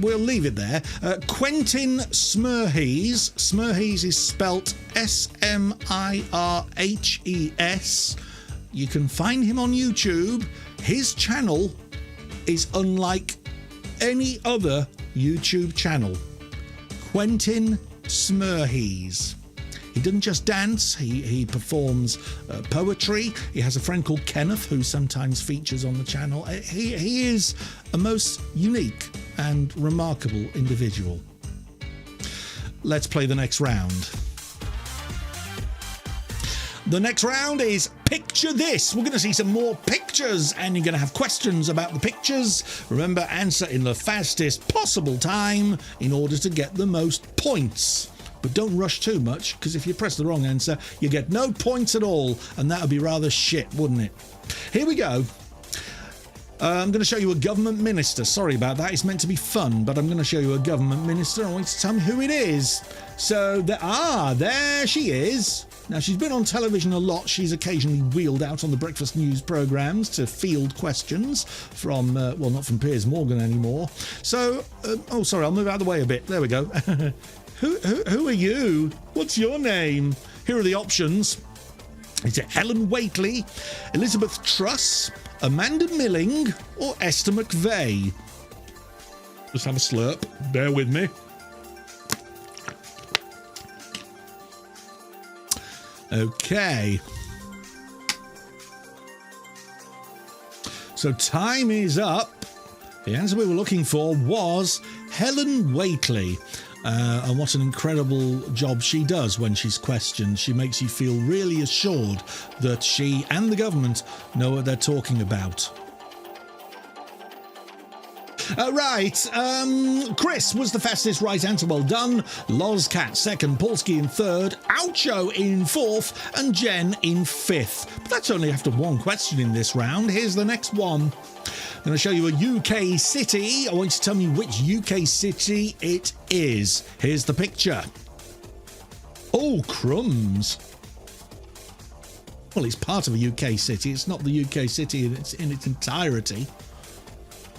We'll leave it there. Quentin Smurhees. Smurhees is spelt Smirhes. You can find him on YouTube. His channel is unlike any other YouTube channel. Quentin Smurhees. He doesn't just dance, he performs poetry. He has a friend called Kenneth who sometimes features on the channel. He is a most unique and remarkable individual. Let's play the next round. The next round is Picture This. We're going to see some more pictures and you're going to have questions about the pictures. Remember, answer in the fastest possible time in order to get the most points. But don't rush too much, because if you press the wrong answer, you get no points at all, and that would be rather shit, wouldn't it? Here we go. I'm going to show you a government minister. Sorry about that. It's meant to be fun, but I'm going to show you a government minister. I want you to tell me who it is. So, there she is. Now, she's been on television a lot. She's occasionally wheeled out on the breakfast news programmes to field questions from, not from Piers Morgan anymore. So, sorry, I'll move out of the way a bit. There we go. Who are you? What's your name? Here are the options. Is it Helen Whately, Elizabeth Truss, Amanda Milling, or Esther McVeigh? Just have a slurp. Bear with me. Okay. So time is up. The answer we were looking for was Helen Whately. And what an incredible job she does when she's questioned. She makes you feel really assured that she and the government know what they're talking about. Chris was the fastest right answer. Well done. Lozcat second, Polsky in third, Oucho in fourth, and Jen in fifth. But that's only after one question in this round. Here's the next one. I'm going to show you a UK city. I want you to tell me which UK city it is. Here's the picture. Oh, crumbs. Well, it's part of a UK city. It's not the UK city in its entirety.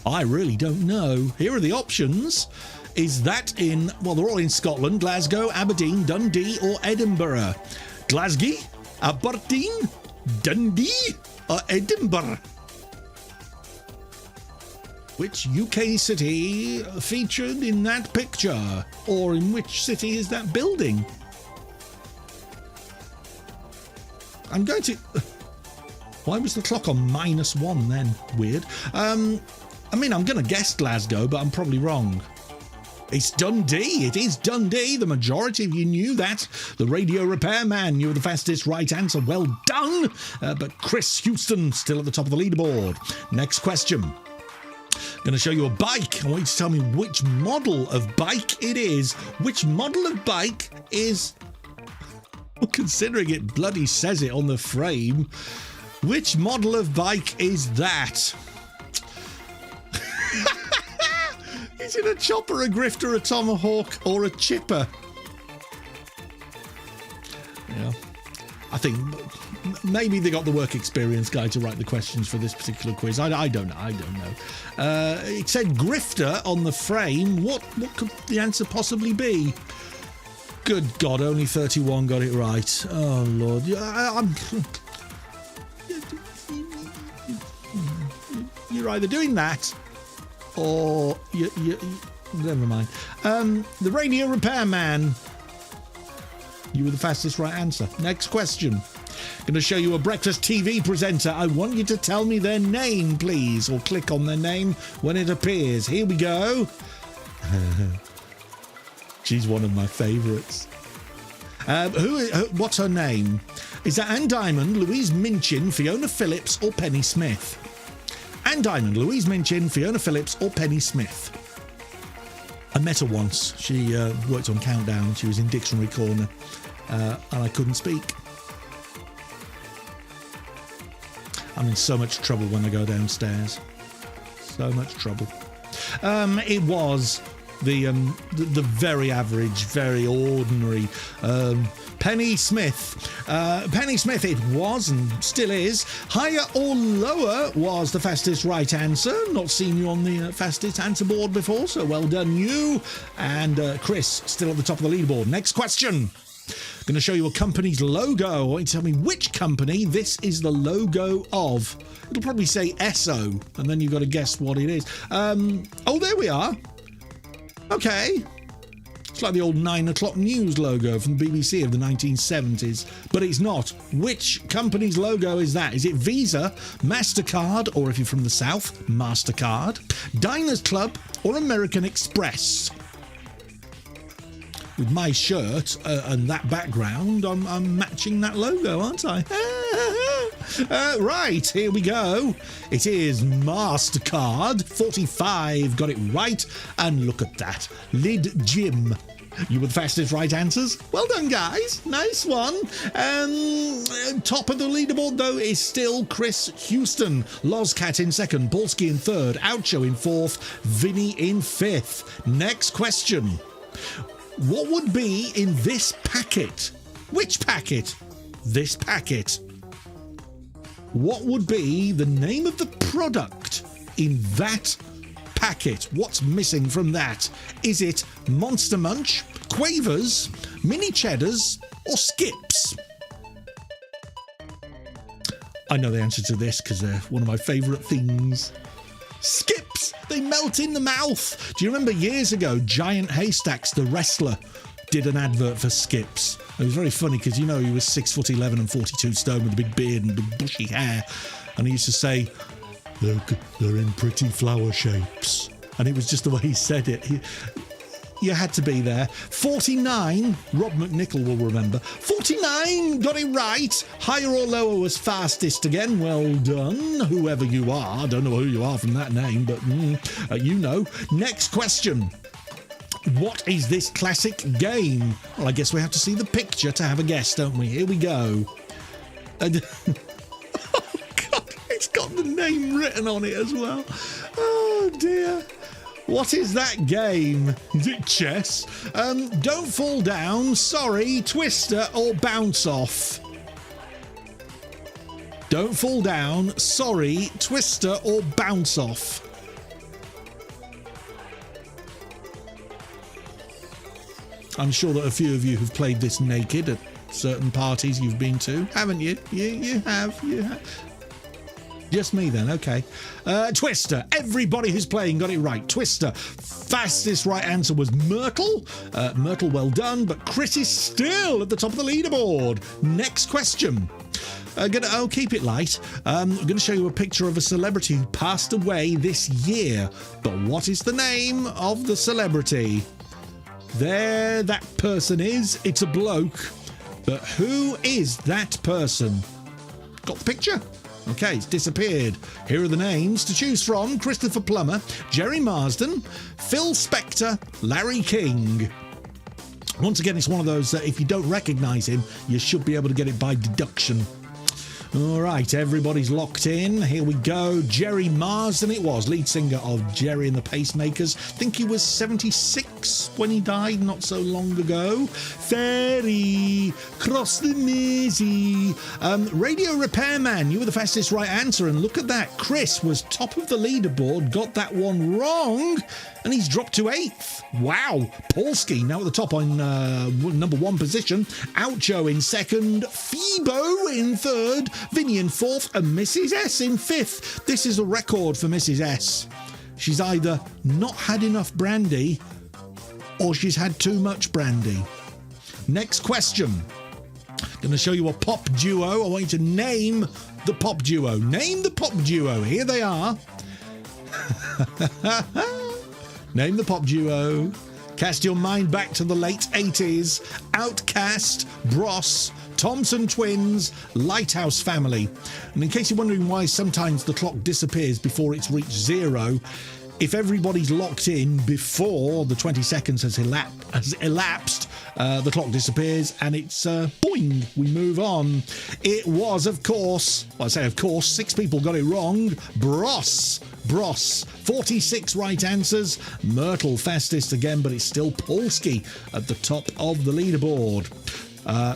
I really don't know. Here are the options. Is that in, well, they're all in Scotland, Glasgow, Aberdeen, Dundee, or Edinburgh? Glasgow, Aberdeen, Dundee, or Edinburgh? Which UK city featured in that picture? Or in which city is that building? I'm going to... Why was the clock on -1 then? Weird. I'm going to guess Glasgow, but I'm probably wrong. It's Dundee. It is Dundee. The majority of you knew that. The radio repairman knew the fastest right answer. Well done. But Chris Houston still at the top of the leaderboard. Next question. Going to show you a bike. I want you to tell me which model of bike it is. Which model of bike is... Well, considering it bloody says it on the frame. Which model of bike is that? Is it a chopper, a grifter, a tomahawk, or a chipper? Yeah. I think maybe they got the work experience guy to write the questions for this particular quiz. I don't know. It said grifter on the frame. What could the answer possibly be? Good God, only 31 got it right. Oh, Lord. You're either doing that or you never mind. The radio repairman. You were the fastest right answer. Next question. Going to show you a breakfast TV presenter. I want you to tell me their name, please, or click on their name when it appears. Here we go. She's one of my favourites. What's her name? Is that Ann Diamond, Louise Minchin, Fiona Phillips, or Penny Smith? Ann Diamond, Louise Minchin, Fiona Phillips, or Penny Smith? I met her once. She worked on Countdown. She was in Dictionary Corner, and I couldn't speak. I'm in so much trouble when I go downstairs. So much trouble. It was the very average, very ordinary Penny Smith. Penny Smith it was and still is. Higher or lower was the fastest right answer. Not seen you on the fastest answer board before, so well done you. And Chris still at the top of the leaderboard. Next question. Going to show you a company's logo. I want you to tell me which company this is the logo of. It'll probably say Esso, and then you've got to guess what it is. Oh, there we are. Okay. It's like the old 9 o'clock news logo from the BBC of the 1970s, but it's not. Which company's logo is that? Is it Visa, MasterCard, or if you're from the South, MasterCard, Diners Club, or American Express? With my shirt and that background, I'm matching that logo, aren't I? Right, here we go. It is MasterCard. 45 got it right. And look at that. Lid Jim. You were the fastest right answers. Well done, guys. Nice one. Top of the leaderboard, though, is still Chris Houston. Lozcat in second. Polsky in third. Oucho in fourth. Vinny in fifth. Next question. What would be in this packet? Which packet? This packet. What would be the name of the product in that packet? What's missing from that? Is it Monster Munch, Quavers, Mini Cheddars, or Skips? I know the answer to this because they're one of my favourite things. Skips! They melt in the mouth! Do you remember years ago, Giant Haystacks, the wrestler, did an advert for Skips? It was very funny because, you know, he was 6'11" and 42 stone with a big beard and big bushy hair. And he used to say, they're in pretty flower shapes. And it was just the way he said it. You had to be there. 49, Rob McNichol will remember. 49 got it right. Higher or lower was fastest again. Well done, whoever you are. I don't know who you are from that name, but you know. Next question. What is this classic game? Well, I guess we have to see the picture to have a guess, don't we? Here we go. Oh, God, it's got the name written on it as well. Oh, dear. What is that game? Is it chess? Don't fall down, sorry, Twister, or bounce off? Don't fall down, sorry, Twister, or bounce off? I'm sure that a few of you have played this naked at certain parties you've been to, haven't you? You have. Just me then, okay. Twister. Everybody who's playing got it right. Twister. Fastest right answer was Myrtle. Myrtle, well done, but Chris is still at the top of the leaderboard. Next question. Keep it light. I'm going to show you a picture of a celebrity who passed away this year. But what is the name of the celebrity? There that person is. It's a bloke. But who is that person? Got the picture? Okay, it's disappeared. Here are the names to choose from: Christopher Plummer, Jerry Marsden, Phil Spector, Larry King. Once again, it's one of those that if you don't recognise him, you should be able to get it by deduction. All right, everybody's locked in. Here we go. Jerry Marsden it was, lead singer of Jerry and the Pacemakers. I think he was 76 when he died not so long ago. Ferry, cross the Mersey. Radio Repairman, you were the fastest right answer, and look at that. Chris was top of the leaderboard, got that one wrong, and he's dropped to 8th. Wow. Polsky now at the top on number 1 position. Oucho in 2nd. Phoebo in 3rd. Vinny in 4th. And Mrs. S in 5th. This is a record for Mrs. S. She's either not had enough brandy or she's had too much brandy. Next question. Going to show you a pop duo. I want you to name the pop duo. Name the pop duo. Here they are. Name the pop duo. Cast your mind back to the late 80s. Outcast, Bros, Thompson Twins, Lighthouse Family. And in case you're wondering why sometimes the clock disappears before it's reached 0, if everybody's locked in before the 20 seconds has elapsed, the clock disappears and it's boing, we move on. It was, of course, well, I say of course, 6 people got it wrong. Bros, 46 right answers. Myrtle fastest again, but it's still Polsky at the top of the leaderboard.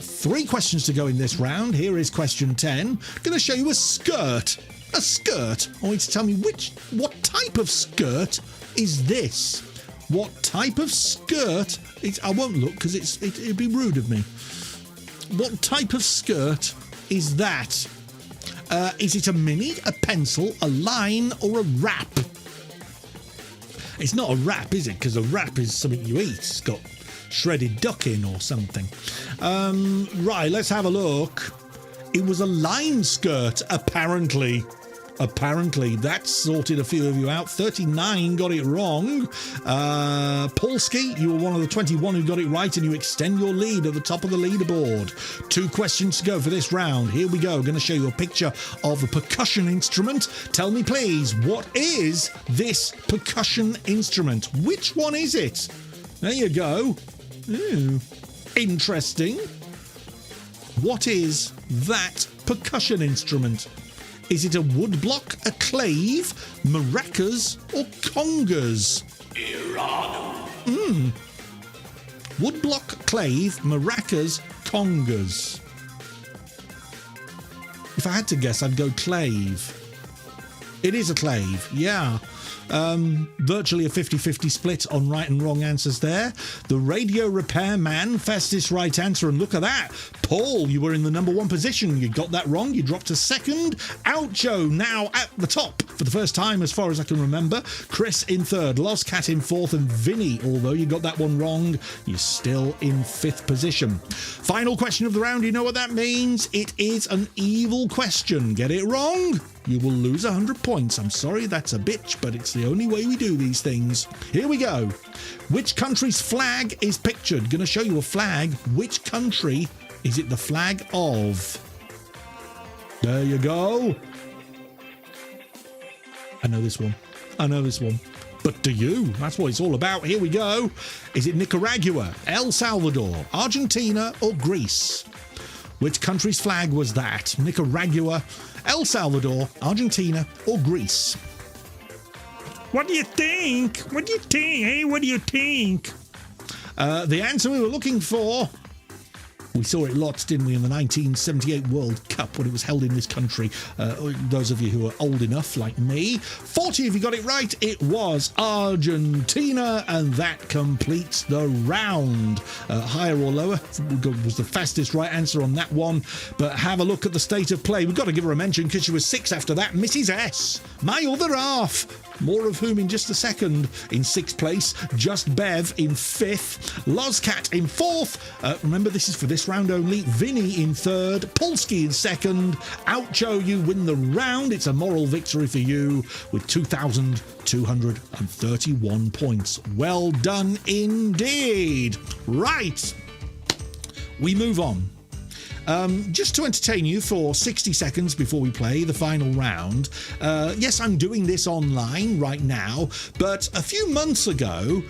3 questions to go in this round. Here is question 10. I'm going to show you a skirt. A skirt. I want you to tell me what type of skirt is this? What type of skirt? I won't look because it'd be rude of me. What type of skirt is that? Is it a mini, a pencil, a line, or a wrap? It's not a wrap, is it? Because a wrap is something you eat. It's got shredded duck in or something. Right, let's have a look. It was a line skirt, apparently. Apparently, that sorted a few of you out. 39 got it wrong. Polsky, you were one of the 21 who got it right, and you extend your lead at the top of the leaderboard. 2 questions to go for this round. Here we go. I'm going to show you a picture of a percussion instrument. Tell me, please, what is this percussion instrument? Which one is it? There you go. Ooh, interesting. What is that percussion instrument? Is it a woodblock, a clave, maracas, or congas? Woodblock, clave, maracas, congas. If I had to guess, I'd go clave. It is a clave, yeah. Virtually a 50-50 split on right and wrong answers there. The radio repairman, fastest right answer, and look at that. Paul, you were in the number 1 position. You got that wrong. You dropped to 2nd. Oucho now at the top for the first time as far as I can remember. Chris in 3rd. Lost Cat in 4th. And Vinny, although you got that one wrong, you're still in 5th position. Final question of the round. You know what that means? It is an evil question. Get it wrong, you will lose 100 points. I'm sorry, that's a bitch, but it's the only way we do these things. Here we go. Which country's flag is pictured? Going to show you a flag. Which country is it the flag of? There you go. I know this one. But do you? That's what it's all about. Here we go. Is it Nicaragua, El Salvador, Argentina, or Greece? Which country's flag was that? Nicaragua, El Salvador, Argentina, or Greece? What do you think? What do you think? Hey, what do you think? The answer we were looking for, we saw it lots, didn't we, in the 1978 World Cup when it was held in this country. Those of you who are old enough, like me, 40 if you got it right, it was Argentina, and that completes the round. Higher or lower was the fastest right answer on that one. But have a look at the state of play. We've got to give her a mention because she was 6 after that. Mrs. S, my other half, more of whom in just a second. In 6th place, Just Bev in 5th, Lozcat in 4th. Remember, this is for this round only. Vinny in 3rd, Polsky in 2nd. Oucho, you win the round. It's a moral victory for you with 2,231 points. Well done indeed. Right, we move on. Just to entertain you for 60 seconds before we play the final round. Yes, I'm doing this online right now, but a few months ago,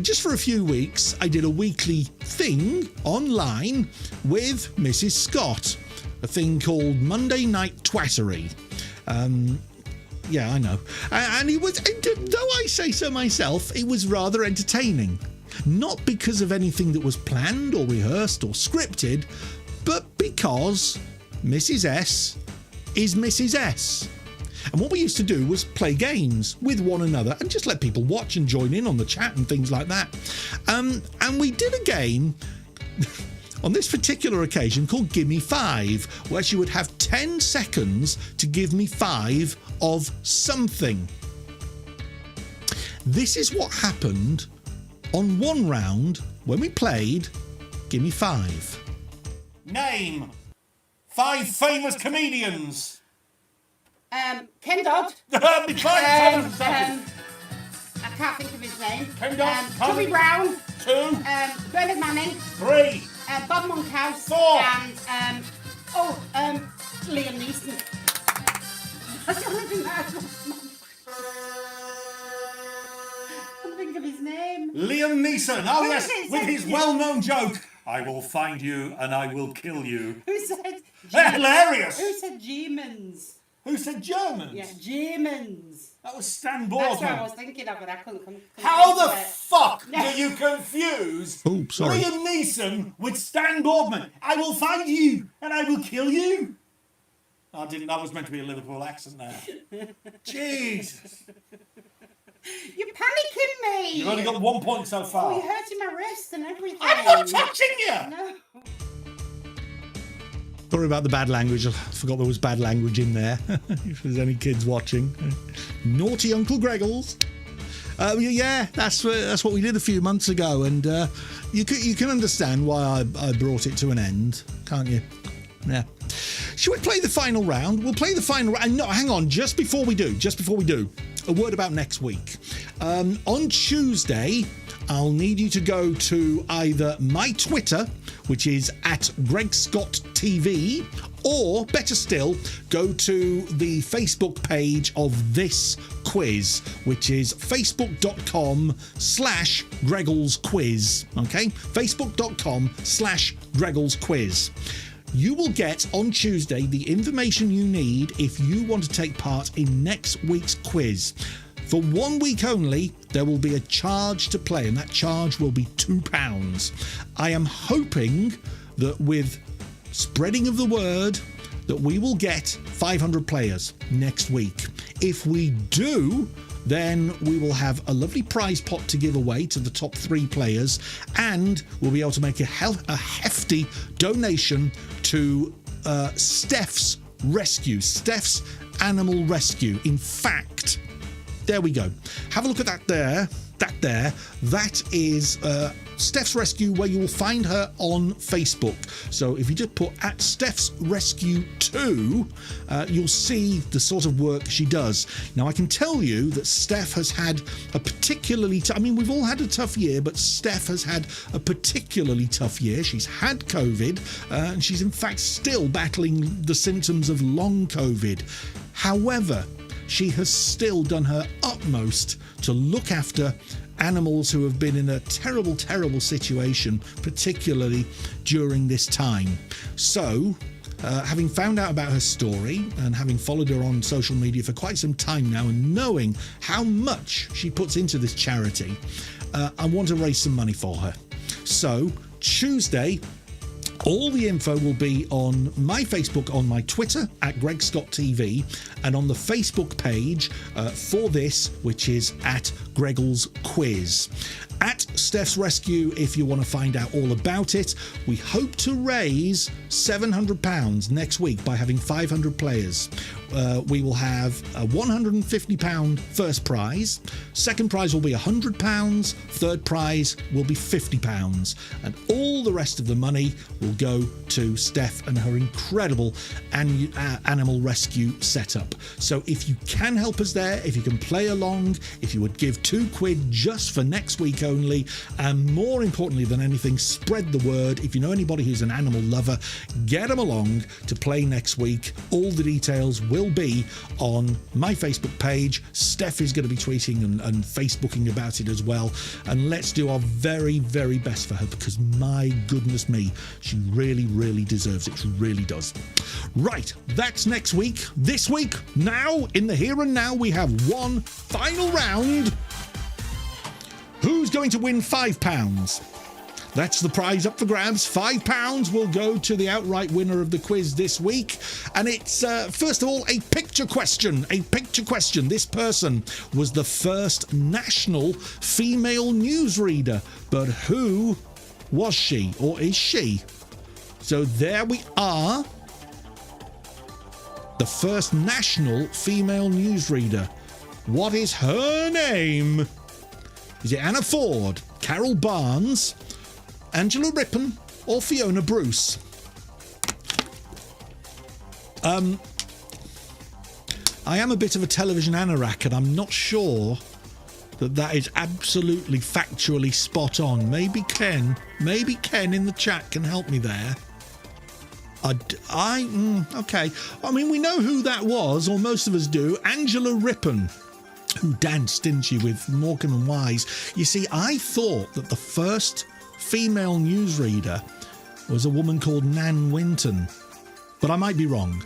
just for a few weeks, I did a weekly thing online with Mrs. Scott, a thing called Monday Night Twattery. Yeah, I know. And it was, though I say so myself, it was rather entertaining. Not because of anything that was planned or rehearsed or scripted, but because Mrs. S is Mrs. S. And what we used to do was play games with one another and just let people watch and join in on the chat and things like that. And we did a game on this particular occasion called Gimme 5, where she would have 10 seconds to give me 5 of something. This is what happened on one round when we played Gimme 5. Name 5 famous comedians. Ken Dodd. I Can't think of his name. Ken Dodd. Tommy Brown. 2. Bernard Manning. 3. Bob Monkhouse. 4. And Liam Neeson. That's the only thing that I can't think of his name. Liam Neeson. Oh Who yes, is it? with his well-known joke, "I will find you and I will kill you." Who said? Hilarious. Who said Germans? Who said Germans? Yeah, Germans. That was Stan That's what I Boardman. was thinking of, but I couldn't come. How think the of it. fuck do you confuse Oh, sorry. Liam Neeson with Stan Boardman? "I will find you and I will kill you." I didn't. That was meant to be a Liverpool accent there. Jesus. You're panicking me. You've only got 1 point so Oh, far. you're hurting my wrist and everything. I'm not touching you. No. Sorry about the bad language. I forgot there was bad language in there. If there's any kids watching. Naughty Uncle Greggles. Yeah, that's what we did a few months ago, and you can understand why I brought it to an end, can't you? Yeah. Should we play the final round? We'll play the final round. No, hang on. Just before we do, a word about next week. On Tuesday, I'll need you to go to either my Twitter, which is @GregScottTV, or better still, go to the Facebook page of this quiz, which is facebook.com/GregglesQuiz. Okay? Facebook.com/GregglesQuiz. You will get on Tuesday the information you need if you want to take part in next week's quiz. For 1 week only, there will be a charge to play, and that charge will be £2. I am hoping that with spreading of the word, that we will get 500 players next week. If we do, then we will have a lovely prize pot to give away to the top 3 players, and we'll be able to make a hefty donation to Steph's Rescue, Steph's Animal Rescue. In fact, there we go. Have a look at that there. That is Steph's Rescue, where you will find her on Facebook. So if you just put @Steph's Rescue 2, you'll see the sort of work she does. Now, I can tell you that Steph has had a particularly I mean, we've all had a tough year, but Steph has had a particularly tough year. She's had COVID, and she's in fact still battling the symptoms of long COVID. However, she has still done her utmost to look after animals who have been in a terrible, terrible situation, particularly during this time. So, having found out about her story and having followed her on social media for quite some time now, and knowing how much she puts into this charity, I want to raise some money for her. So, Tuesday, all the info will be on my Facebook, on my Twitter @GregScottTV, and on the Facebook page for this, which is @GregglesQuiz. @Steph's Rescue, if you want to find out all about it. We hope to raise £700 next week by having 500 players. We will have a £150 first prize. Second prize will be £100. Third prize will be £50. And all the rest of the money will will go to Steph and her incredible animal rescue setup. So if you can help us there, if you can play along, if you would give £2 just for next week only, and more importantly than anything, spread the word. If you know anybody who's an animal lover, get them along to play next week. All the details will be on my Facebook page. Steph is going to be tweeting and Facebooking about it as well. And let's do our very, very best for her, because my goodness me, she really, really deserves it. She really does. Right, that's next week. This week, now, in the here and now, we have one final round. Who's going to win £5? That's the prize up for grabs. £5 will go to the outright winner of the quiz this week. And it's, first of all, a picture question. A picture question. This person was the first national female newsreader. But who was she, or is she? So there we are. The first national female newsreader. What is her name? Is it Anna Ford, Carol Barnes, Angela Rippon, or Fiona Bruce? I am a bit of a television anorak, and I'm not sure that is absolutely factually spot on. Maybe Ken in the chat can help me there. Okay. I mean, we know who that was, or most of us do. Angela Rippon, who danced, didn't she, with Morecambe and Wise. You see, I thought that the first female newsreader was a woman called Nan Winton. But I might be wrong.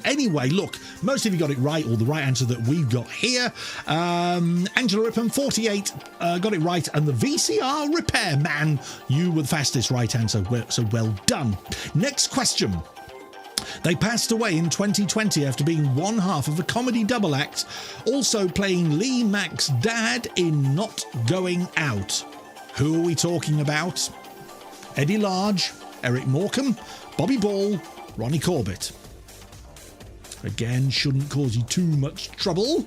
Anyway, look, most of you got it right, or the right answer that we've got here. Angela Rippon, 48, got it right. And the VCR repairman, you were the fastest right answer. So well done. Next question. They passed away in 2020 after being one half of a comedy double act, also playing Lee Mack's dad in Not Going Out. Who are we talking about? Eddie Large, Eric Morecambe, Bobby Ball, Ronnie Corbett. Again, shouldn't cause you too much trouble.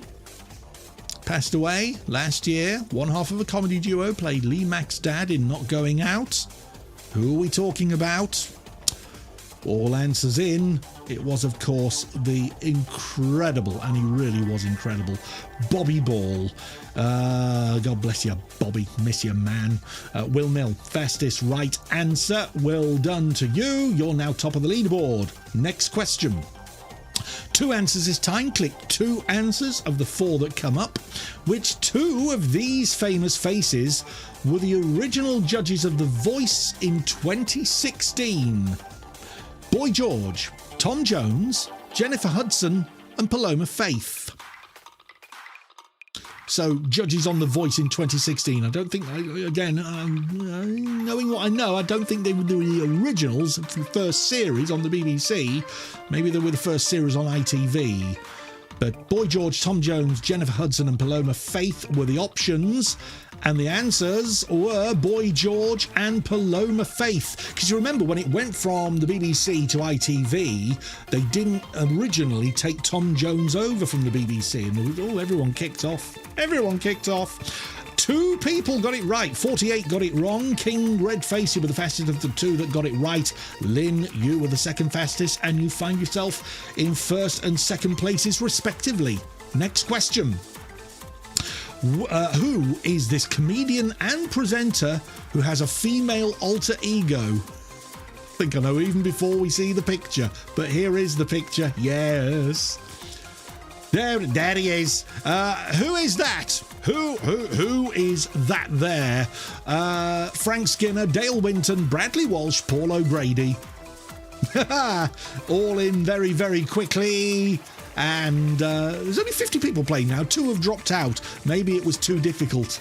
Passed away last year. One half of a comedy duo, played Lee Mack's dad in Not Going Out. Who are we talking about? All answers in. It was, of course, the incredible, and he really was incredible, Bobby Ball. God bless you, Bobby. Miss you, man. Will Mill, fastest right answer. Well done to you. You're now top of the leaderboard. Next question. 2 answers this time. Click 2 answers of the 4 that come up. Which 2 of these famous faces were the original judges of The Voice in 2016? Boy George, Tom Jones, Jennifer Hudson, and Paloma Faith. So, judges on The Voice in 2016. I don't think, again, knowing what I know, I don't think they were the originals of the first series on the BBC. Maybe they were the first series on ITV. But Boy George, Tom Jones, Jennifer Hudson, and Paloma Faith were the options. And the answers were Boy George and Paloma Faith. Because you remember, when it went from the BBC to ITV, they didn't originally take Tom Jones over from the BBC. And everyone kicked off. 2 people got it right. 48 got it wrong. King Redface, you were the fastest of the 2 that got it right. Lynn, you were the second fastest, and you find yourself in first and second places, respectively. Next question. Who is this comedian and presenter who has a female alter ego? I think I know even before we see the picture, but here is the picture. Yes. There he is. Who is that? Who is that there? Frank Skinner, Dale Winton, Bradley Walsh, Paul O'Grady. All in very, very quickly. And there's only 50 people playing now. 2 have dropped out. Maybe it was too difficult.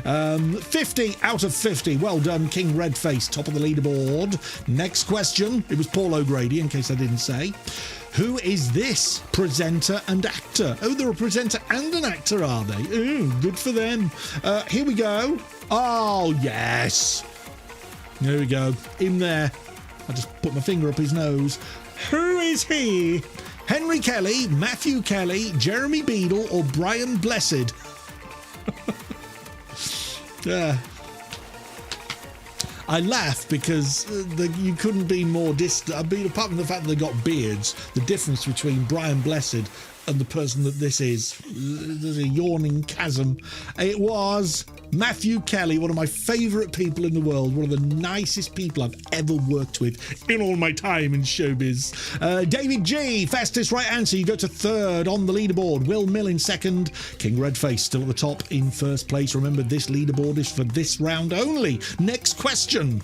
50 out of 50. Well done, King Redface, top of the leaderboard. Next question. It was Paul O'Grady, in case I didn't say. Who is this presenter and actor? Oh, they're a presenter and an actor, are they? Ooh, good for them. Here we go. Oh, yes. There we go. In there. I just put my finger up his nose. Who is he? Henry Kelly, Matthew Kelly, Jeremy Beadle, or Brian Blessed? I laugh because you couldn't be more distant. I mean, apart from the fact that they got beards, the difference between Brian Blessed and the person that this is, there's a yawning chasm. It was Matthew Kelly, one of my favourite people in the world, one of the nicest people I've ever worked with in all my time in showbiz. David G, fastest right answer. You go to third on the leaderboard. Will Mill in second. King Redface still at the top in first place. Remember, this leaderboard is for this round only. Next question.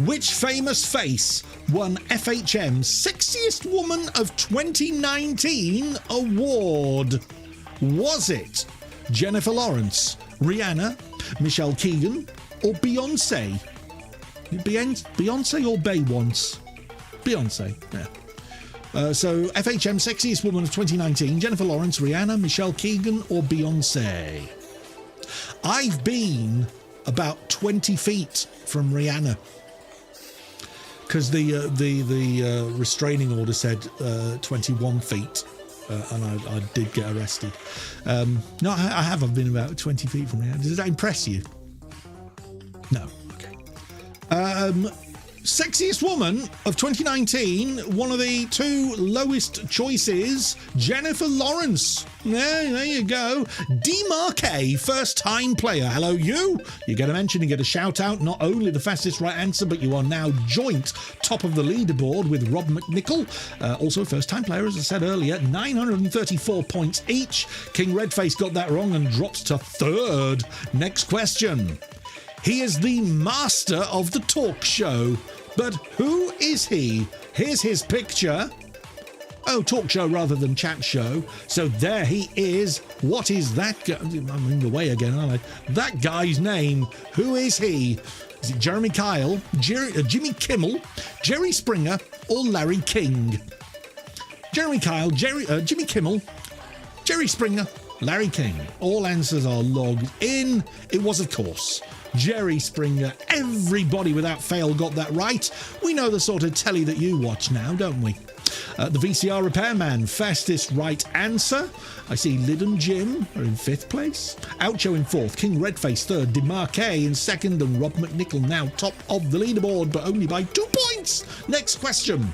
Which famous face won FHM's Sexiest Woman of 2019 award? Was it Jennifer Lawrence, Rihanna, Michelle Keegan, or Beyonce? Beyonce or Baywance? Beyonce, yeah. So FHM Sexiest Woman of 2019, Jennifer Lawrence, Rihanna, Michelle Keegan, or Beyonce? I've been about 20 feet from Rihanna, because the restraining order said 21 feet. And I did get arrested. No, I have. I've been about 20 feet from here. Does that impress you? No. Okay. Sexiest Woman of 2019, one of the two lowest choices, Jennifer Lawrence. There you go. DMarque, first time player. Hello, you. You get a mention, you get a shout out. Not only the fastest right answer, but you are now joint top of the leaderboard with Rob McNichol. Also first time player, as I said earlier, 934 points each. King Redface got that wrong and drops to third. Next question. He is the master of the talk show. But who is he? Here's his picture. Oh, talk show rather than chat show. So there he is. What is that guy? I'm in the way again, aren't I? That guy's name. Who is he? Is it Jeremy Kyle, Jimmy Kimmel, Jerry Springer, or Larry King? Jeremy Kyle, Jimmy Kimmel, Jerry Springer, Larry King. All answers are logged in. It was, of course, Jerry Springer. Everybody without fail got that right. We know the sort of telly that you watch now, don't we? The VCR repairman, fastest right answer. I see Lid and Jim are in fifth place. Oucho in fourth, King Redface third, DeMarque in second, and Rob McNichol now top of the leaderboard, but only by 2 points. Next question.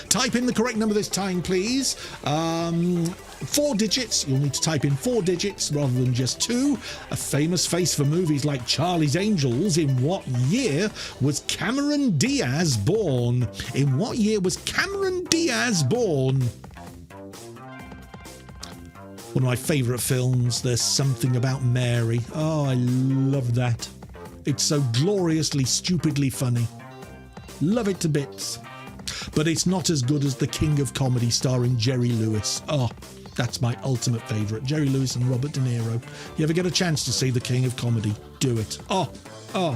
Type in the correct number this time, please. 4 digits. You'll need to type in 4 digits rather than just 2. A famous face for movies like Charlie's Angels. In what year was Cameron Diaz born? In what year was Cameron Diaz born? One of my favourite films, There's Something About Mary. Oh, I love that. It's so gloriously, stupidly funny. Love it to bits. But it's not as good as The King of Comedy starring Jerry Lewis. Oh, that's my ultimate favourite. Jerry Lewis and Robert De Niro. You ever get a chance to see The King of Comedy? Do it. Oh,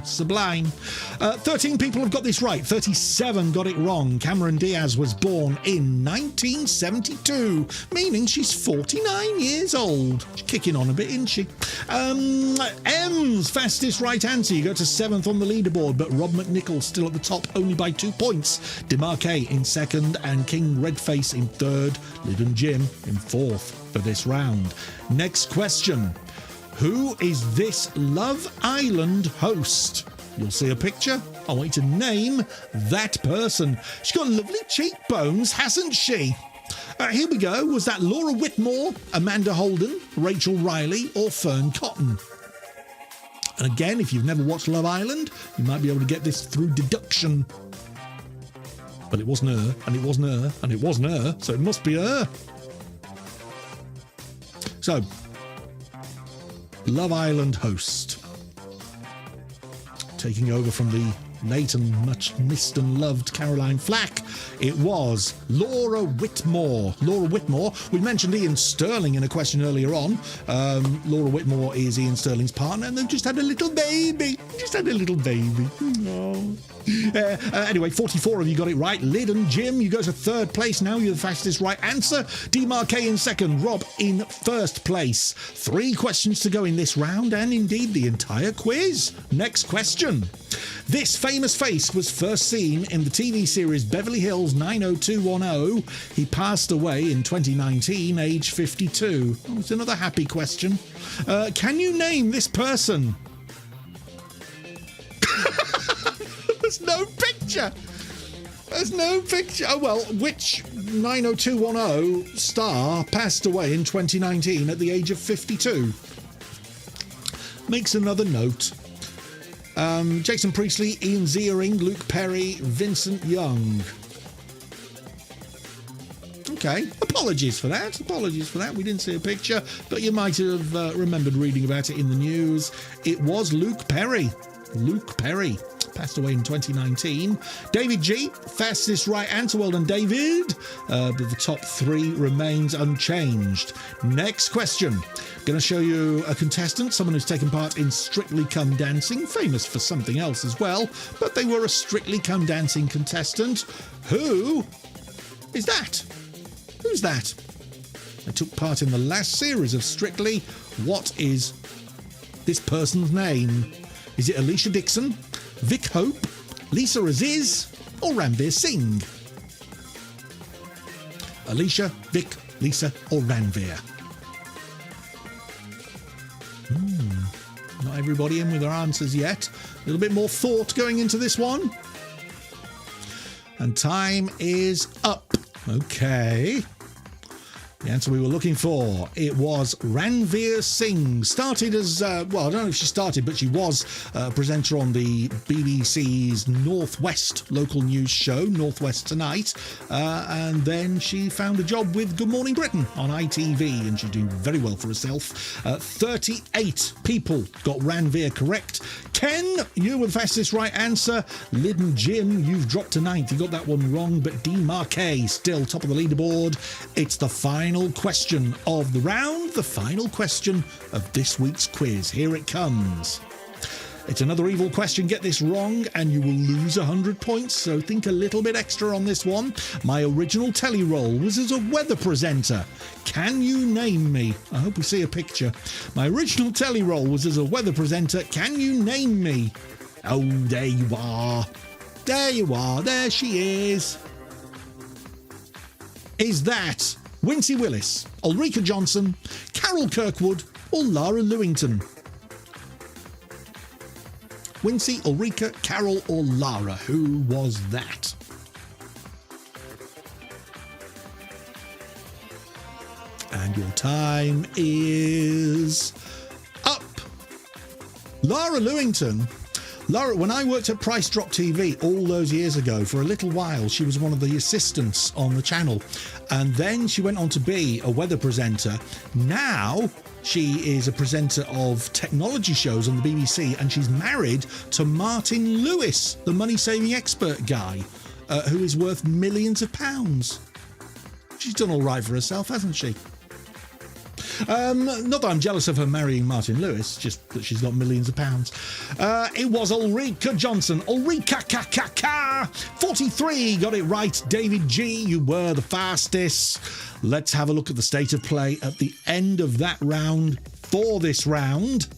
sublime. 13 people have got this right. 37 got it wrong. Cameron Diaz was born in 1972, meaning she's 49 years old. She's kicking on a bit, isn't she? M's fastest right answer. You go to 7th on the leaderboard, but Rob McNichol still at the top, only by 2 points. DeMarque in second, and King Redface in third. Lid and Jim in fourth for this round. Next question. Who is this Love Island host? You'll see a picture. I want you to name that person. She's got lovely cheekbones, hasn't she? Here we go. Was that Laura Whitmore, Amanda Holden, Rachel Riley, or Fern Cotton? And again, if you've never watched Love Island, you might be able to get this through deduction. But it wasn't her, and it wasn't her, and it wasn't her, so it must be her. So, Love Island host, taking over from the late and much missed and loved Caroline Flack. It was Laura Whitmore. Laura Whitmore. We mentioned Ian Sterling in a question earlier on. Laura Whitmore is Ian Sterling's partner, and they've just had a little baby. Oh. Anyway, 44 of you got it right. Lid and Jim, you go to third place now. You're the fastest right answer. DMarque in second. Rob in first place. 3 questions to go in this round, and indeed the entire quiz. Next question. This famous face was first seen in the TV series Beverly Hills 90210. He passed away in 2019, age 52. Oh, it's another happy question. Can you name this person? There's no picture. There's no picture. Oh, well, which 90210 star passed away in 2019 at the age of 52? Makes another note. Jason Priestley, Ian Ziering, Luke Perry, Vincent Young. Okay, apologies for that. We didn't see a picture, but you might have remembered reading about it in the news. It was Luke Perry. Luke Perry passed away in 2019. David G, fastest right answer. Well done, David. But the top three remains unchanged. Next question. Going to show you a contestant, someone who's taken part in Strictly Come Dancing, famous for something else as well, but they were a Strictly Come Dancing contestant. Who is that? Who's that? They took part in the last series of Strictly. What is this person's name? Is it Alicia Dixon, Vic Hope, Lisa Aziz, or Ranveer Singh? Alicia, Vic, Lisa, or Ranveer? Not everybody in with their answers yet. A little bit more thought going into this one. And time is up. Okay. The answer we were looking for, it was Ranveer Singh. Started as, well, I don't know if she started, but she was a presenter on the BBC's Northwest local news show, Northwest Tonight. And then she found a job with Good Morning Britain on ITV, and she's doing very well for herself. 38 people got Ranveer correct. Ken, you were the fastest right answer. Lydon Jim, you've dropped to 9th. You got that one wrong, but Dean Marquet still top of the leaderboard. It's the final question of the round, the final question of this week's quiz. Here it comes. It's another evil question. Get this wrong and you will lose 100 points, so think a little bit extra on this one. My original telly role was as a weather presenter. Can you name me? I hope we see a picture. My original telly role was as a weather presenter. Can you name me? Oh, there you are. There you are. There she is. Is that Wincy Willis, Ulrika Johnson, Carol Kirkwood, or Lara Lewington? Wincy, Ulrika, Carol, or Lara? Who was that? And your time is up. Lara Lewington. Lara, when I worked at Price Drop TV all those years ago, for a little while, she was one of the assistants on the channel. And then she went on to be a weather presenter. Now she is a presenter of technology shows on the BBC, and she's married to Martin Lewis, the money-saving expert guy, who is worth millions of pounds. She's done all right for herself, hasn't she? Not that I'm jealous of her marrying Martin Lewis, just that she's got millions of pounds. It was Ulrika Johnson. Ulrika, 43 got it right. David G, you were the fastest. Let's have a look at the state of play at the end of that round for this round.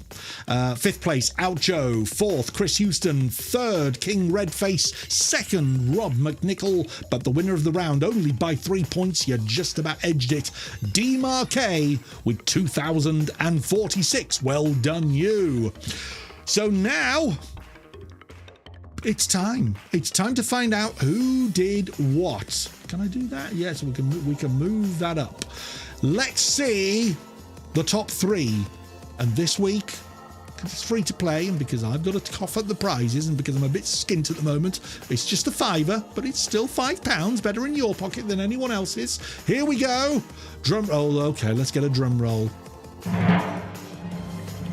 5th place, Oucho. 4th, Chris Houston. 3rd, King Redface. 2nd, Rob McNichol. But the winner of the round, only by 3 points, you just about edged it. D. Marquet with 2,046. Well done, you. So now it's time. It's time to find out who did what. Can I do that? Yes, we can move that up. Let's see the top 3. And this week, because it's free to play and because I've got to cough at the prizes and because I'm a bit skint at the moment, it's just a £5, but it's still £5 better in your pocket than anyone else's. Here we go. Drum roll. Okay, let's get a drum roll.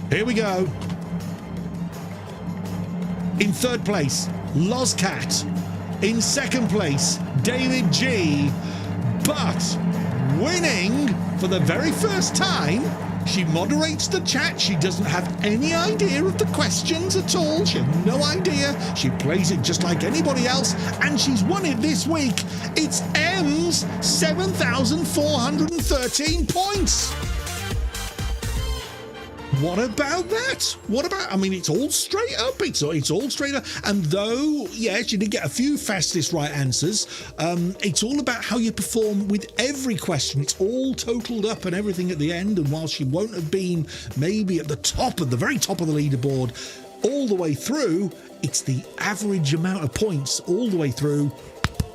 Here we go. In 3rd place, Lozcat. In 2nd place, David G. But winning for the very first time, she moderates the chat. She doesn't have any idea of the questions at all. She has no idea. She plays it just like anybody else, and she's won it this week. It's M's 7,413 points. What about that? What about, I mean, it's all straight up. It's all straight up. And though, yeah, she did get a few fastest right answers, it's all about how you perform with every question. It's all totaled up and everything at the end. And while she won't have been maybe at the top, at the very top of the leaderboard, all the way through. It's the average amount of points all the way through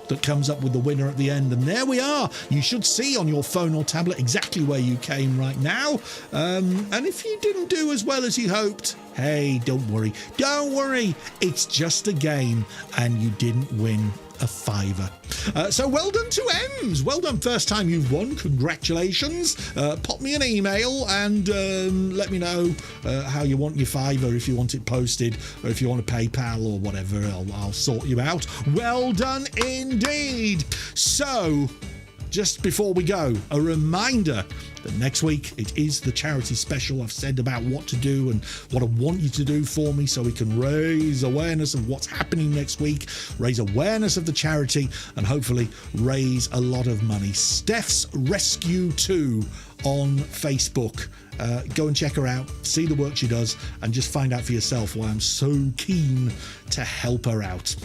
that comes up with the winner at the end. And there we are. You should see on your phone or tablet exactly where you came right now. And if you didn't do as well as you hoped, hey, don't worry. Don't worry. It's just a game and you didn't win a fiver. So well done to Ems. Well done. First time you've won. Congratulations. Pop me an email and let me know how you want your fiver, if you want it posted or if you want a PayPal or whatever. I'll sort you out. Well done indeed. So just before we go, a reminder that next week it is the charity special. I've said about what to do and what I want you to do for me so we can raise awareness of what's happening next week, raise awareness of the charity, and hopefully raise a lot of money. Steph's Rescue 2 on Facebook. Go and check her out, see the work she does, and just find out for yourself why I'm so keen to help her out.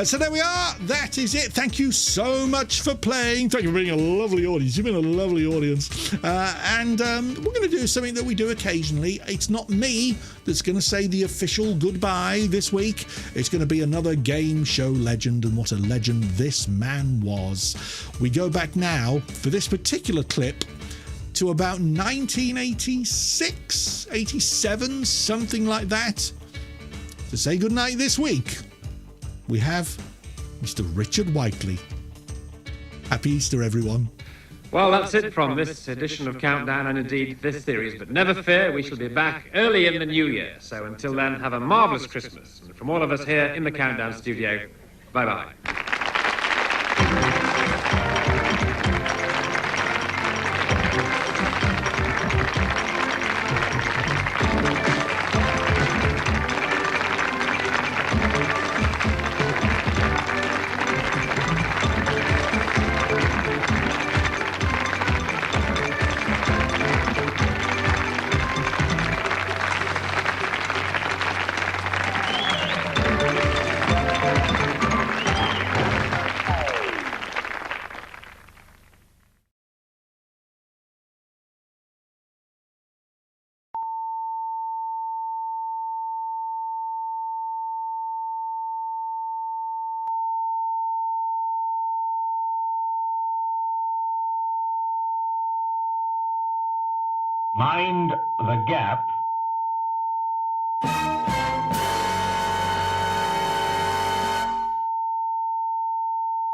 So there we are. That is it. Thank you so much for playing. Thank you for being a lovely audience. You've been a lovely audience. And we're going to do something that we do occasionally. It's not me that's going to say the official goodbye this week. It's going to be another game show legend, and what a legend this man was. We go back now for this particular clip to about 1986, 87, something like that. To say goodnight this week, we have Mr. Richard Whiteley. Happy Easter, everyone. Well, that's it from this edition of Countdown, and indeed this series. But never fear, we shall be back early in the new year. So until then, have a marvellous Christmas. And from all of us here in the Countdown studio, bye-bye. Mind the gap.